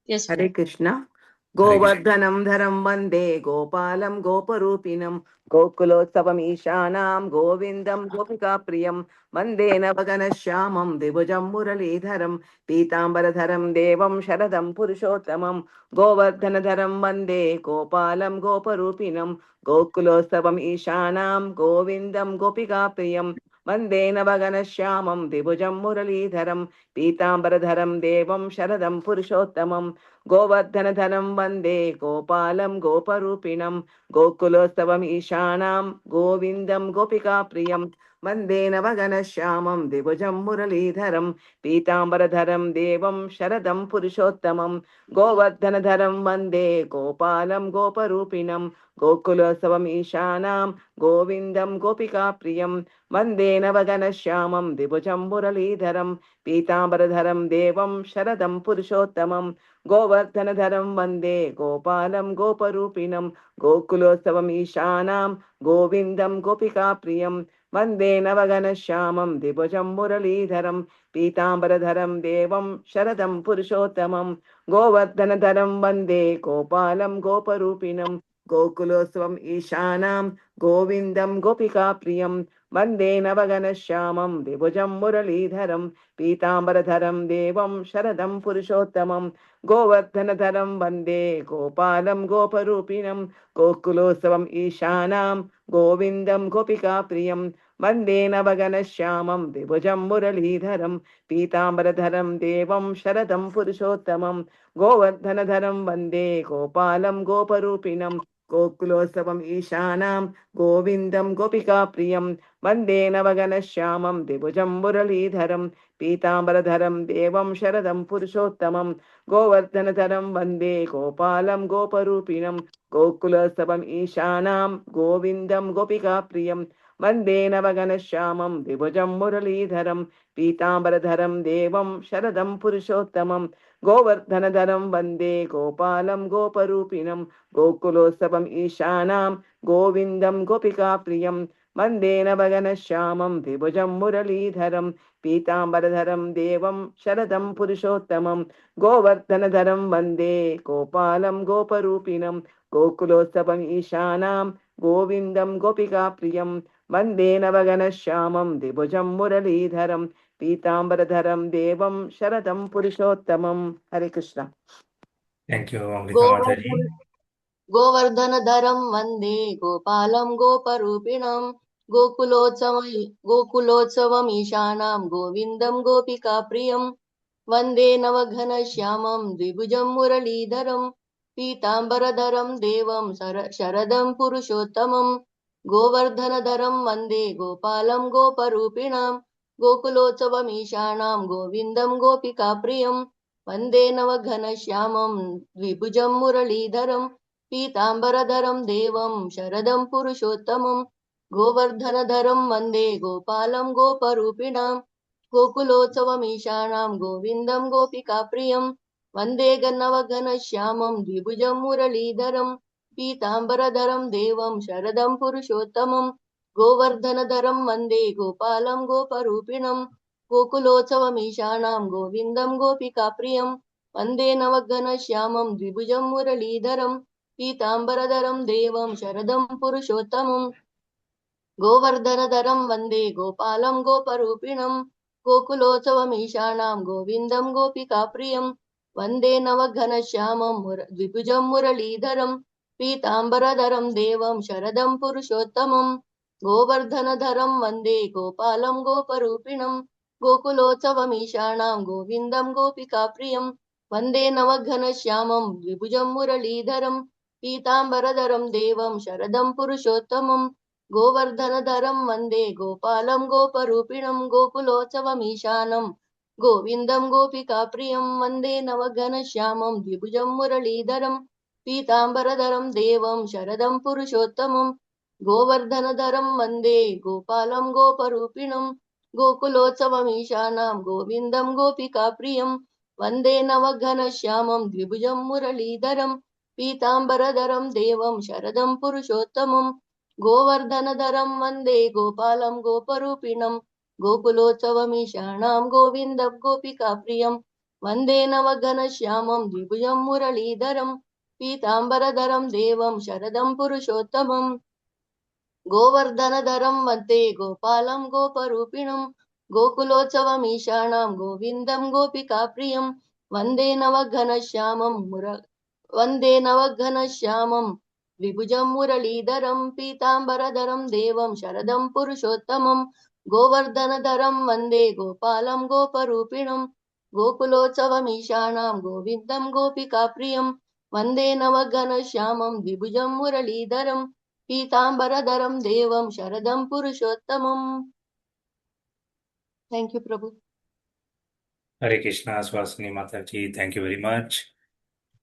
Yes, Hare Prabhu. Krishna. Hare Krishna. Govardhanam dharam vande gopalam goparupinam gokulotsavam ishanam govindam gopika priyam vande navaganashyamam divujam muralidharam pītāmbaradharam devam sharadam purushottamam govardhanadharam vande gopalam goparupinam gokulotsavam ishanam govindam gopika priyam vande navaganashyamam divujam muralidharam pītāmbaradharam devam sharadam purushottamam गोवर्धनधनं वन्दे गोपालं गोपरूपिणं गोकुलोत्सवम् ईशानां गोविन्दं गोपिकाप्रियं वन्दे नवघनश्यामं द्विभुजं मुरलीधरं पीताम्बरधरं देवं शरदं पुरुषोत्तमं गोवर्धनधरं वन्दे गोपालं गोपरूपिणं गोकुलोत्सवम् ईशानां गोविन्दं गोपिकाप्रियं वन्दे नवघनश्यामं द्विभुजं मुरलीधरं पीताम्बरधरं देवं शरदं पुरुषोत्तमं गोवर्धनधरं वन्दे गोपालं गोपरूपिणं गोकुलोत्सवम् ईशानां गोविन्दं गोपिकाप्रियं वन्दे नवघनश्यामं द्विभुजं मुरलीधरं पीताम्बरधरं देवं शरदं पुरुषोत्तमं गोवर्धनधरं वन्दे गोपालं गोपरूपिणं गोकुलोत्सवम् ईशानां गोविन्दं गोपिकाप्रियं वन्दे नवघनश्यामं द्विभुजं मुरलीधरं पीताम्बरधरं देवं शरदं पुरुषोत्तमं गोवर्धनधरं वन्दे गोपालं गोपरूपिणं गोकुलोत्सवम् ईशानां गोविन्दं गोपिकाप्रियं वन्दे नवघनश्यामं द्विभुजं मुरलीधरं पीताम्बरधरं देवं शरदं पुरुषोत्तमं गोवर्धनधरं वन्दे गोपालं गोपरूपिणं गोकुलोत्सवम् ईशानां गोविन्दं गोपिकाप्रियं वन्दे नवघनश्यामं द्विभुजं मुरलीधरं पीताम्बरधरं देवं शरदं पुरुषोत्तमं गोवर्धनधरं वन्दे गोपालं गोपरूपिणं गोकुलोत्सवम् ईशानां गोविन्दं गोपिकाप्रियं वन्दे नवघनश्यामं द्विभुजं मुरलीधरं पीताम्बरधरं देवं शरदं पुरुषोत्तमं गोवर्धनधरं वन्दे गोपालं गोपरूपिणं गोकुलोत्सवम् ईशानां गोविन्दं गोपिकाप्रियं वन्दे नवघनश्यामं द्विभुजं मुरलीधरं पीताम्बरधरं देवं शरदं पुरुषोत्तमं गोवर्धनधरं वन्दे गोपालं गोपरूपिणं गोकुलोत्सवम् ईशानां गोविन्दं गोपिकाप्रियं वन्दे नवघनश्यामं द्विभुजं मुरलीधरं पीताम्बरधरं देवं शरदं पुरुषोत्तमं। हरे Krishna. Thank you, Amrita Mataji. गोवर्धनधरं वन्दे गोपालं गोपरूपिणं गोकुलोत्सवमीशानां गोविन्दं गोपिकाप्रियं वन्दे नवघनश्यामं द्विभुजं मुरलीधरं पीताम्बरधरं देवं शरदं पुरुषोत्तमं गोवर्धनधरं वन्दे गोपालं गोपरूपिणां गोकुलोत्सवमीशानां गोविन्दं गोपिकाप्रियं वन्दे नवघनश्यामं द्विभुजं मुरलीधरं पीताम्बरधरं देवं शरदं पुरुषोत्तमं गोवर्धनधरं वन्दे गोपालं गोपरूपिणां गोकुलोत्सवमीशानां गोविन्दं गोपिकाप्रियं वन्दे नवघनश्यामं द्विभुजं मुरलीधरं पीताम्बरधरं देवं शरदं पुरुषोत्तमं गोवर्धनधरं वन्दे गोपालं गोपरूपिणं गोकुलोत्सवमीशानां गोविन्दं गोपिकाप्रियं वन्दे नवघनश्यामं द्विभुजं मुरलीधरं पीताम्बरधरं देवं शरदं पुरुषोत्तमं गोवर्धनधरं वन्दे गोपालं गोपरूपिणं गोकुलोत्सवमीशानां गोविन्दं गोपिकाप्रियं वन्दे नवघनश्यामं द्विभुजं मुरलीधरं पीताम्बरधरं देवं शरदं पुरुषोत्तमं गोवर्धनधरं वन्दे गोपालं गोपरूपिणं गोकुलोत्सवमीशानां गोविन्दं गोपिकाप्रियं वन्दे नवघनश्यामं द्विभुजं मुरलीधरं पीताम्बरधरं देवं शरदं पुरुषोत्तमं गोवर्धनधरं वन्दे गोपालं गोपरूपिणं गोकुलोत्सवमीशानं गोविन्दं गोपिकाप्रियं वन्दे नवघनश्यामं द्विभुजं मुरलीधरं पीताम्बरधरं देवं शरदं पुरुषोत्तमं गोवर्धनधरं वन्दे गोपालं गोपरूपिणं गोकुलोत्सवमीशानां गोविन्दं गोपिकाप्रियं वन्दे नवघनश्यामं द्विभुजं मुरलीधरं पीताम्बरधरं देवं शरदं पुरुषोत्तमं गोवर्धनधरं वन्दे गोपालं गोपरूपिणं गोकुलोत्सवमीशानां गोविन्दं गोपिकाप्रियं वन्दे नवघनश्यामं द्विभुजं मुरलीधरं पीताम्बरधरं देवं शरदं पुरुषोत्तमं गोवर्धनधरं वन्दे गोपालं गोपरूपिणं गोकुलोत्सवमीशानां गोविन्दं गोपिकाप्रियं वन्दे नवघनश्यामं द्विभुजं मुरलीधरं पीताम्बरधरं देवं शरदं पुरुषोत्तमं गोवर्धनधरं वन्दे गोपालं गोपरूपिणं गोकुलोत्सवमीशानां गोविन्दं गोपिकाप्रियं वन्दे नवघनश्यामं द्विभुजं मुरलीधरं पीताम्बरधरं देवं शरदं पुरुषोत्तमम् Thank you, Prabhu. Hare Krishna, Swasini Mataji. Thank you very much.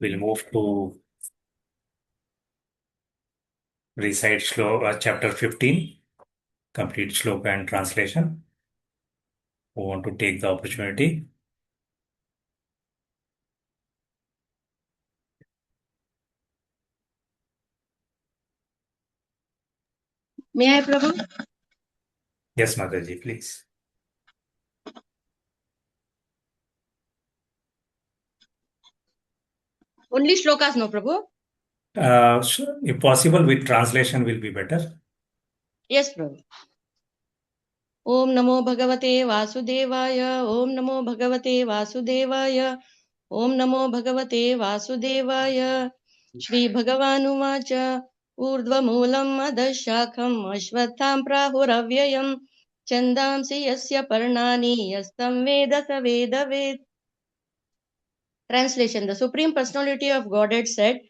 We'll move to recite chapter 15, complete shloka and translation. Who want to take the opportunity? May I, Prabhu? Yes, Mataji, please. Only shlokas, no, Prabhu? If possible, with translation will be better. Yes, Prabhu. ॐ नमो भगवते वासुदेवाय ॐ नमो भगवते वासुदेवाय ॐ नमो भगवते वासुदेवाय श्रीभगवानुवाच ऊर्ध्वमूलम् अधः शाखम् अश्वत्थां प्राहुरव्ययम् छन्दांसि यस्य पर्णानि यस्तं वेद स वेदवेत्. Translation: The Supreme Personality of Godhead said,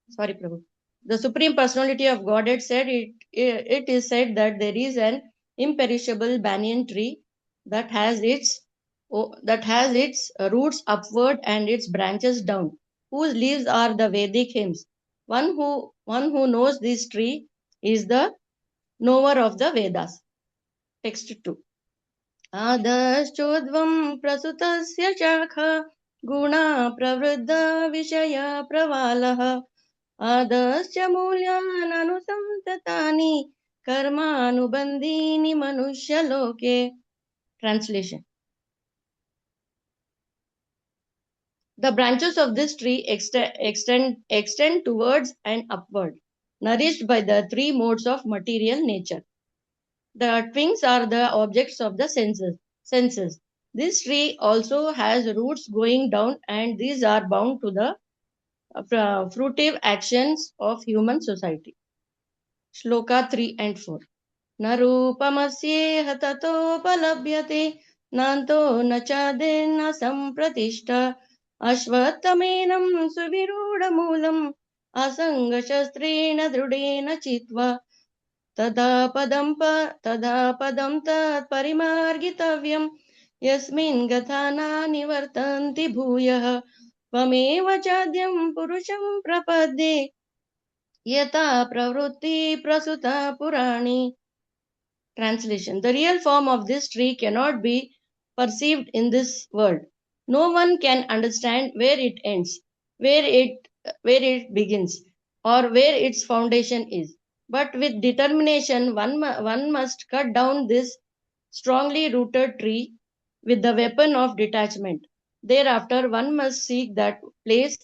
sorry, Prabhu. The Supreme Personality of Godhead said, it is said that there is an imperishable banyan tree that has its roots upward and its branches down, whose leaves are the Vedic hymns. One who knows this tree is the knower of the Vedas. Text 2. आदश्चोद्वं प्रसुतस्य शाखा गुणा प्रवृद्धा विषया प्रवालः आदश्च मूल्याननुसन्ततानि कर्मानुबन्धीनि मनुष्यलोके. Translation: The branches of this tree extend towards and upward, nourished by the three modes of material nature. The twigs are the objects of the senses. This tree also has roots going down, and these are bound to the fruitive actions of human society. Shloka 3 and 4. न रूपमस्येह ततोपलभ्यते नान्तो न चादिर्न सम्प्रतिष्ठा अश्वत्थमेनं सुविरूढमूलम् असङ्गशस्त्रेण दृढेन चित्वा तदा पदं तत्परिमार्गितव्यम् यस्मिन् गता नानिवर्तन्ति भूयः त्वमेव चाद्यं पुरुषं प्रपद्ये यथा प्रवृत्ति प्रसुता पुराणी. Translation: The real form of this tree cannot be perceived in this world. No one can understand where it ends, where it begins, or where its foundation is. But with determination, one must cut down this strongly rooted tree with the weapon of detachment. Thereafter, one must seek that place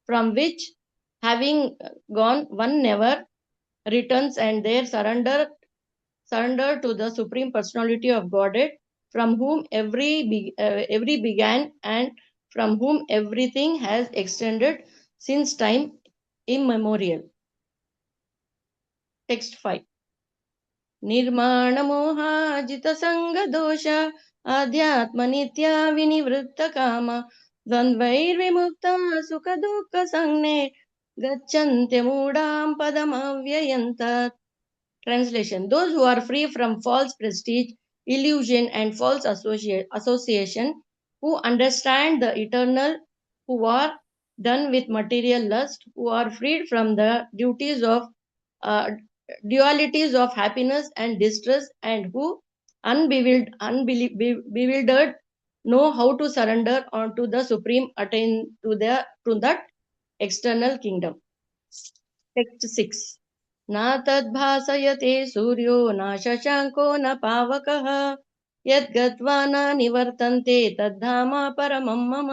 from which, having gone, one never returns, and there surrender to the Supreme Personality of Godhead, from whom every began and from whom everything has extended since time immemorial. Text 5. निर्माणमोहाजितसङ्गदोष आध्यात्मनित्या विनिवृत्तकाम द्वन्द्वैर्विमुक्ता सुखदुःखसंज्ञे गच्छन्त्यमूढां पदमव्ययन्तात्. Translation: Those who are free from false prestige, illusion, and false association, who understand the eternal, who are done with material lust, who are freed from the uh, dualities of happiness and distress, and who, bewildered, know how to surrender unto the Supreme, attain to that external kingdom. Text 6. न तद्भासयते सूर्यो न शशाङ्को न पावकः यद्गत्वा न निवर्तन्ते तद्धाम परमं मम.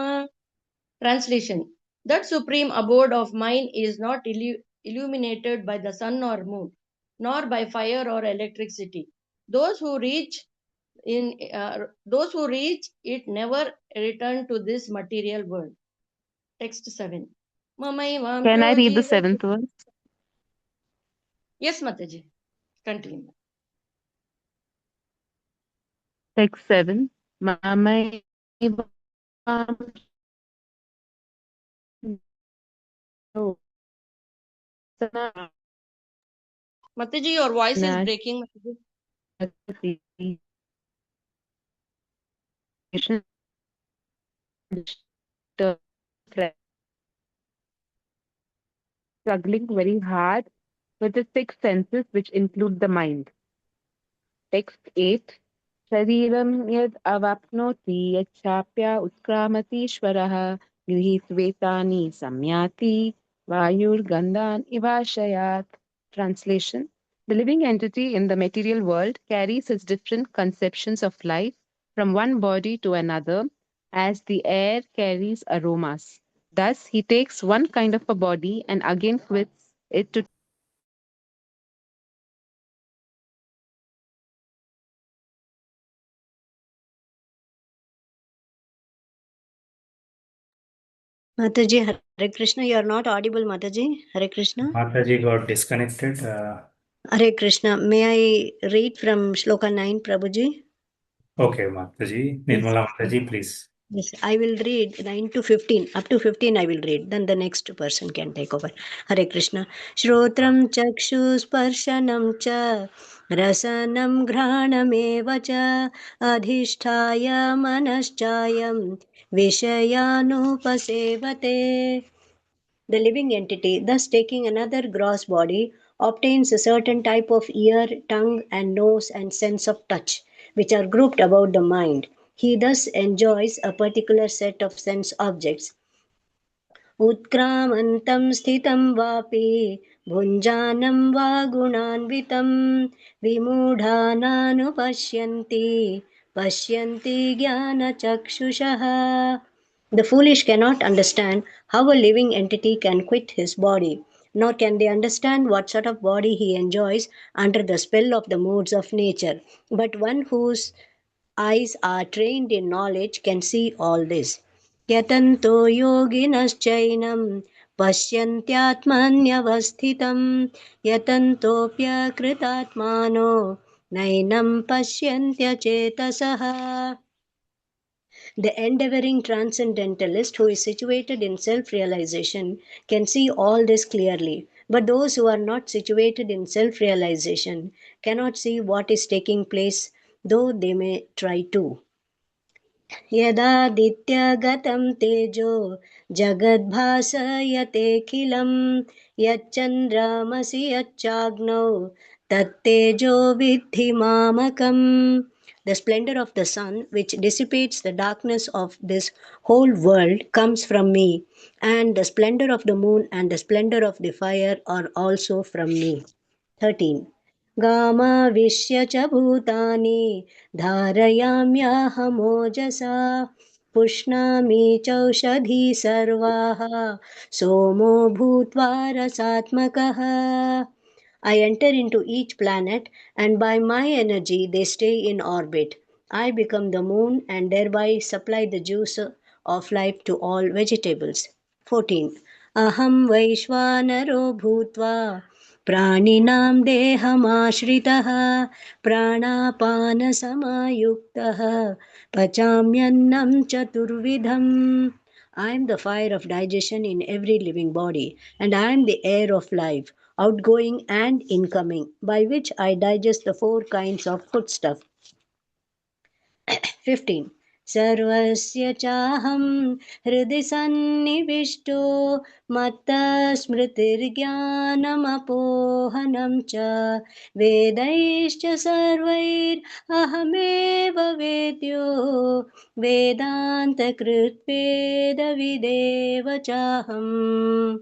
Translation: That supreme abode of mine is not illuminated by the sun or moon, nor by fire or electricity. Those who reach it never return to this material world. Text 7. Can I Mamaivampyo read the jiva. seventh verse? Yes, Mataji. Continue. Text 7. Mamaivam Mataji, your voice is Nash- breaking. Mataji. Struggling very hard with the six senses, which include the mind. Text 8. शरीरं यद् अवाप्नोति यच्चाप्य उत्क्रामतीश्वरः गृहीत्वेतानि संयाति वायुर्गन्धान् इवाशयात्. Translation. The living entity in the material world carries its different conceptions of life from one body to another, as the air carries aromas. Thus, he takes one kind of a body and again quits it to Mataji, Hare Krishna, you are not audible, Mataji. Hare Krishna. Mataji got disconnected. Hare Krishna. May I read from Shloka 9, Prabhuji? Okay, Mataji. Nirmala Mataji, please. Yes, I will read 9 to 15. Up to 15 I will read. Then the next person can take over. Hare Krishna. Shrotram chakshuspashanam cha rasanam ghranameva cha adhisthaya manaschayam vishayanupasevate. The living entity, thus taking another gross body, obtains a certain type of ear, tongue, and nose and sense of touch, which are grouped about the mind. He thus enjoys a particular set of sense objects. उत्क्रामन्तं स्थितं वापि भुञ्जानं वा गुणान्वितं विमूढानानुपश्यन्ति पश्यन्ति ज्ञानचक्षुषः. The foolish cannot understand how a living entity can quit his body, nor can they understand what sort of body he enjoys under the spell of the moods of nature. But one whose eyes are trained in knowledge can see all this. यतन्तो योगिनश्चैनं पश्यन्त्यात्मन्यवस्थितं यतन्तोऽप्यकृतात्मानो नैनं पश्यन्त्यचेतसः. The endeavoring transcendentalist who is situated in self realization can see all this clearly, but those who are not situated in self realization cannot see what is taking place, though they may try to. यदादित्यगतं तेजो जगद्भासयतेऽखिलं यच्चन्द्रमसि यच्चाग्नौ तत्तेजो विद्धि मामकम्. The splendor of the sun, which dissipates the darkness of this whole world, comes from me, and the splendor of the moon and the splendor of the fire are also from me. 13. गामाविश्य च भूतानि धारयाम्याहमोजसा पुष्णामि चौषधी सर्वाः सोमो भूत्वा रसात्मकः. I enter into each planet, and by my energy they stay in orbit. I become the moon and thereby supply the juice of life to all vegetables. 14. Aham Vaishvanaro Bhutva प्राणिनां देहमाश्रितः प्राणापानसमायुक्तः पचाम्यन्नं चतुर्विधम्. I am the fire of digestion in every living body, and I am the air of life, outgoing and incoming, by which I digest the four kinds of foodstuff. 15. सर्वस्य चाहं हृदि सन्निविष्टो मत्तस्मृतिर्ज्ञानमपोहनं च वेदैश्च सर्वैरहमेव वेद्यो वेदान्तकृत्वेदविदेव चाहम्.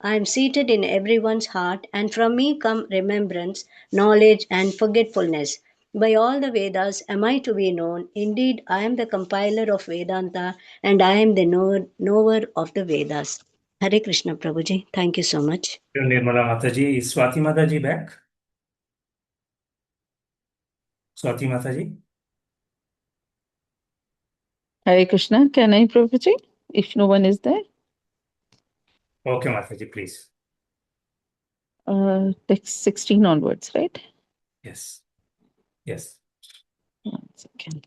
I am seated in everyone's heart, and from me come remembrance, knowledge, and forgetfulness. By all the Vedas am I to be known. Indeed, I am the compiler of Vedanta, and I am the knower of the Vedas. Hare Krishna, Prabhuji. Thank you so much. Nirmala Mataji. Is Swati Mataji back? Swati Mataji? Hare Krishna. Can I, Prabhuji? If no one is there. Okay, Mataji, please. Text 16 onwards, right? Yes. Yes. 1 second.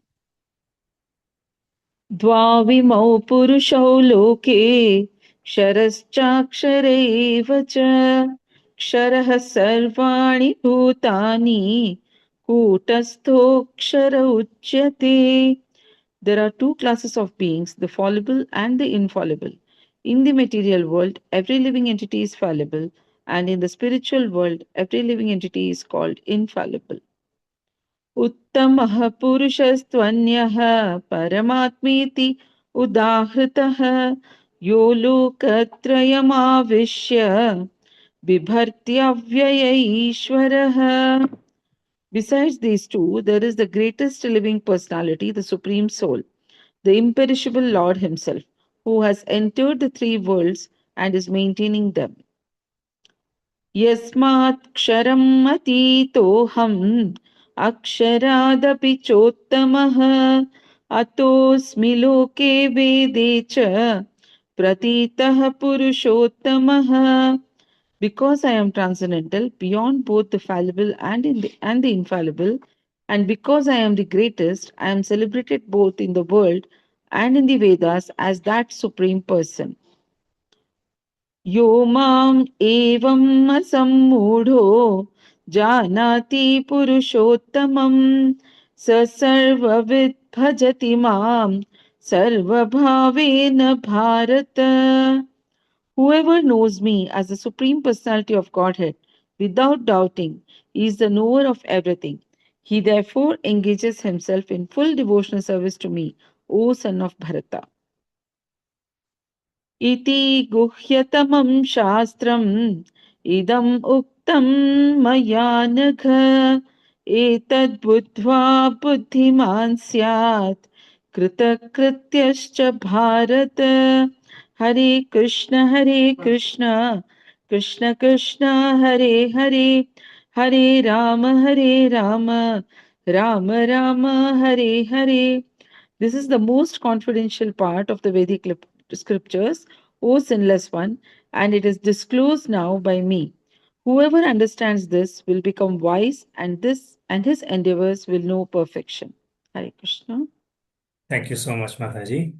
द्वाविमौ पुरुषौ लोके क्षरश्चाक्षर एव च क्षरः सर्वाणि भूतानि कूटस्थोऽक्षर उच्यते. There are two classes of beings, the fallible and the infallible. In the material world, every living entity is fallible, and in the spiritual world, every living entity is called infallible. उत्तमः पुरुषस्त्वन्यः परमात्मेति उदाहृतः यो लोकत्रयमाविश्य बिभर्त्यव्यय ईश्वरः. Besides these two, there is the greatest living personality, the Supreme Soul, the imperishable Lord Himself, who has entered the three worlds and is maintaining them. यस्मात्क्षरम् अतीतोऽहम् अक्षरादपि चोत्तमः अतोऽस्मि लोके वेदे च प्रतीतः पुरुषोत्तमः. Because I am transcendental, beyond both the fallible and the infallible, and because I am the greatest, I am celebrated both in the world and in the Vedas as that supreme person. यो माम् एवम् असम्मूढो जानाति पुरुषोत्तमम् स सर्वविद् भजति माम् सर्वभावेन Bharat. Whoever knows me as the Supreme Personality of Godhead without doubting is the knower of everything. He therefore engages himself in full devotional service to me, O son of Bharata. इति गुह्यतमं शास्त्रम् इदम् उक्तं मया नघ एतद्बुद्ध्वा बुद्धिमान् स्यात् कृतकृत्यश्च भारत. हरे Krishna Krishna Krishna Hare Hare Hare Ram Ram Ram Hare Hare. This is the most confidential part of the Vedic scriptures, O sinless one, and it is disclosed now by me. Whoever understands this will become wise, and his endeavors will know perfection. Hare Krishna. Thank you so much, Mataji.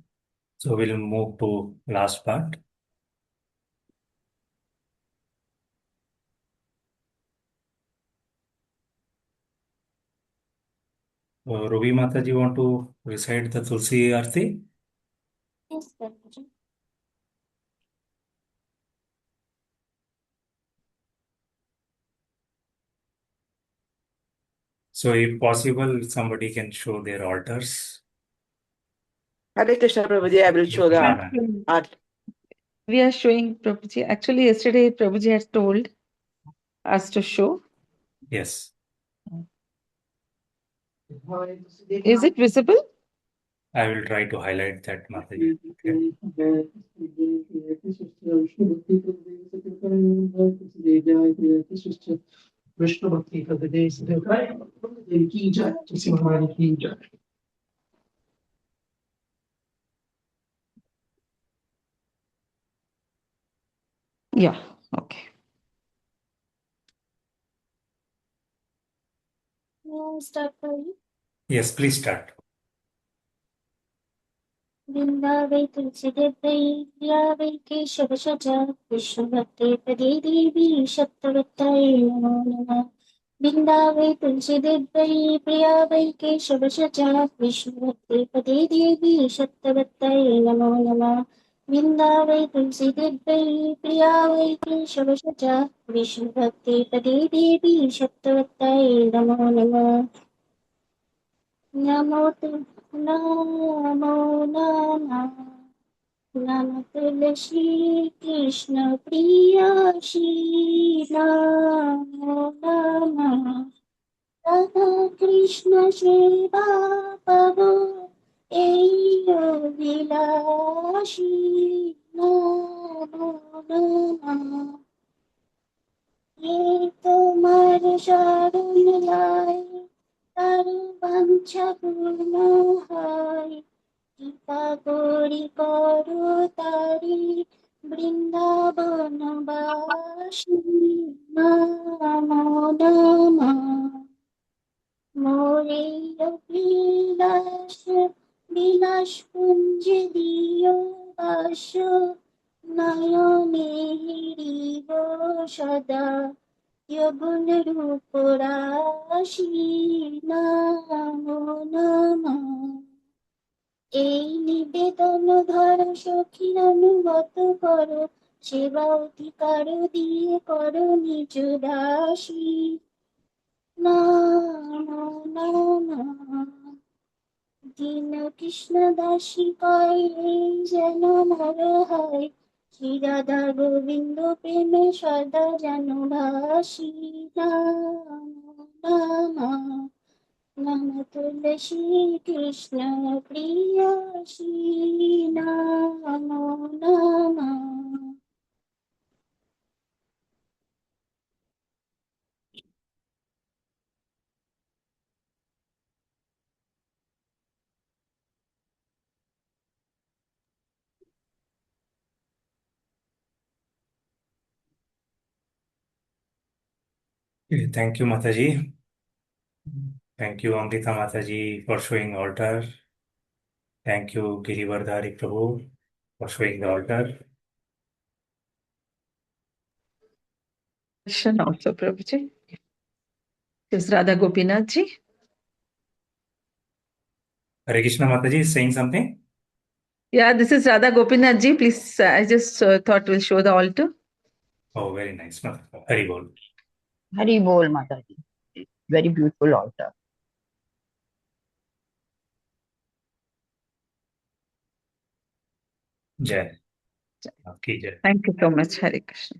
So we'll move to last part. Ruby Mataji, want to recite the Tulsi Arti? Yes, Prabhuji. So if possible, somebody can show their altars. Hare Krishna Prabhuji, I will show the Krishna. art. We are showing Prabhuji. Actually, yesterday Prabhuji has told us to show. Yes. Is it visible? I will try to highlight that, Mataji. Okay. Vishnu भक्ति का देश की जय, तुलसी महारानी की जय. Yeah. Okay. Start, Prabhuji. Yes, please start. वृन्दावै तुलसीदेवै प्रियावै केशवशजा विष्णुभक्ते पदे देवी सप्तवत्तायै नमो नमः. वृन्दावै तुलसीदेवै प्रियावै केशवशजा विष्णुभक्ते पदे देवी सप्तवत्तायै नमो नमः. वृन्दावै तुलसीदेवै प्रियावै केशवशजा विष्णुभक्ते पदे देवी सप्तवत्तायै नमो नमः. नमो नमो नमः. नम तुलसी कृष्ण प्रिया श्री नमो नमः. राधा कृष्ण सेवा पवो विलासी नमो नमः. ये तुम्हारे शरण लाए तारू वंश पूर्ण है কৃপা করি করো তারি বৃন্দাবনবাসী নমো নমঃ। মোরে অভিলাষ বিলাস পুঞ্জ দিও বাস নয়নে সদা যৌবন রূপ রাশি নমো নমঃ। এই নিবেদন ধর সখীর অনুগত করো, সেবা অধিকার দিয়ে করো নিজ দাসী নমো নমঃ। দীন কৃষ্ণ দাসী কয় এই যেন মর হয়, শ্রী রাধা গোবিন্দ প্রেমে সদা যেন ভাসি নমো নমঃ। নম তুলসী কৃষ্ণ প্রিয়সী নমো নমঃ। Okay, thank you, Mataji. Thank you, Amrita Mataji, for showing altar. Thank you, Girivardhari Prabhu, for showing the altar. Question also, Prabhuji. Is Radha Gopinath ji? Hare Krishna Mataji is saying something. Yeah, this is Radha Gopinath ji. Please, I just thought we'll show the altar. Oh, very nice. Hari Bol. Hari Bol Mataji. Very beautiful altar. Jai. Aapki jai. Thank you so much, Hare Krishna.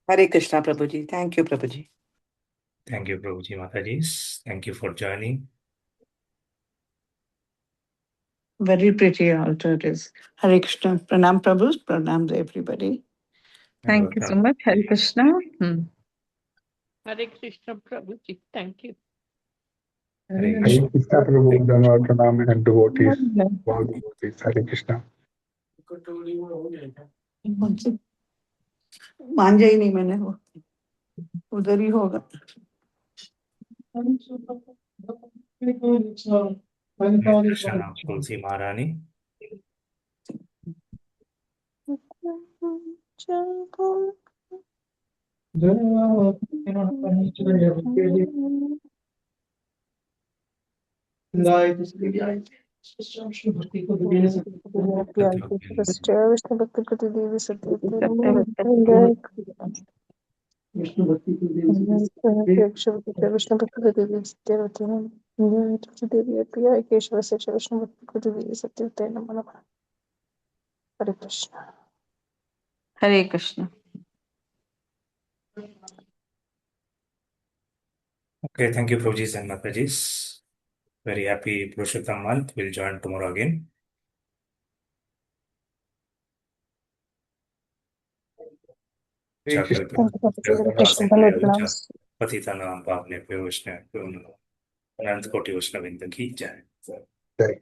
Hare Krishna, Prabhuji. Thank you, Prabhuji. Thank you, Prabhuji Mataji. Thank you for joining. Very pretty altar it is. Hare Krishna. Pranam Prabhu. Pranam to everybody. Thank you so much, Hare Krishna. Hare Krishna Prabhuji. Thank you. Hare Hare Krishna. Krishna Prabhu, Dhanwad Pranam and devotees, all devotees. Hare Krishna. मांझा ही नहीं मैंने वो उधर ही होगा Hare Krishna, Tulsi Maharani. Vishnu भक्ति प्रति देवी सत्य विष्णु भक्ति को देव विष्णु भक्ति प्रति देवी सत्यवती देवी प्रिया केशव से विष्णु भक्ति प्रति देवी सत्यवती नमो नमः। हरे कृष्ण। हरे Krishna Okay, thank you, Prabhuji and Mataji. Very happy Purushottam month. We'll join tomorrow again. Hare Krishna. हरे कृष्ण। धन्यवाद प्रणाम। पतितानां पावनेभ्यो वैष्णवेभ्यो नमः। अनंत कोटि वैष्णववृंद की जय। Jai.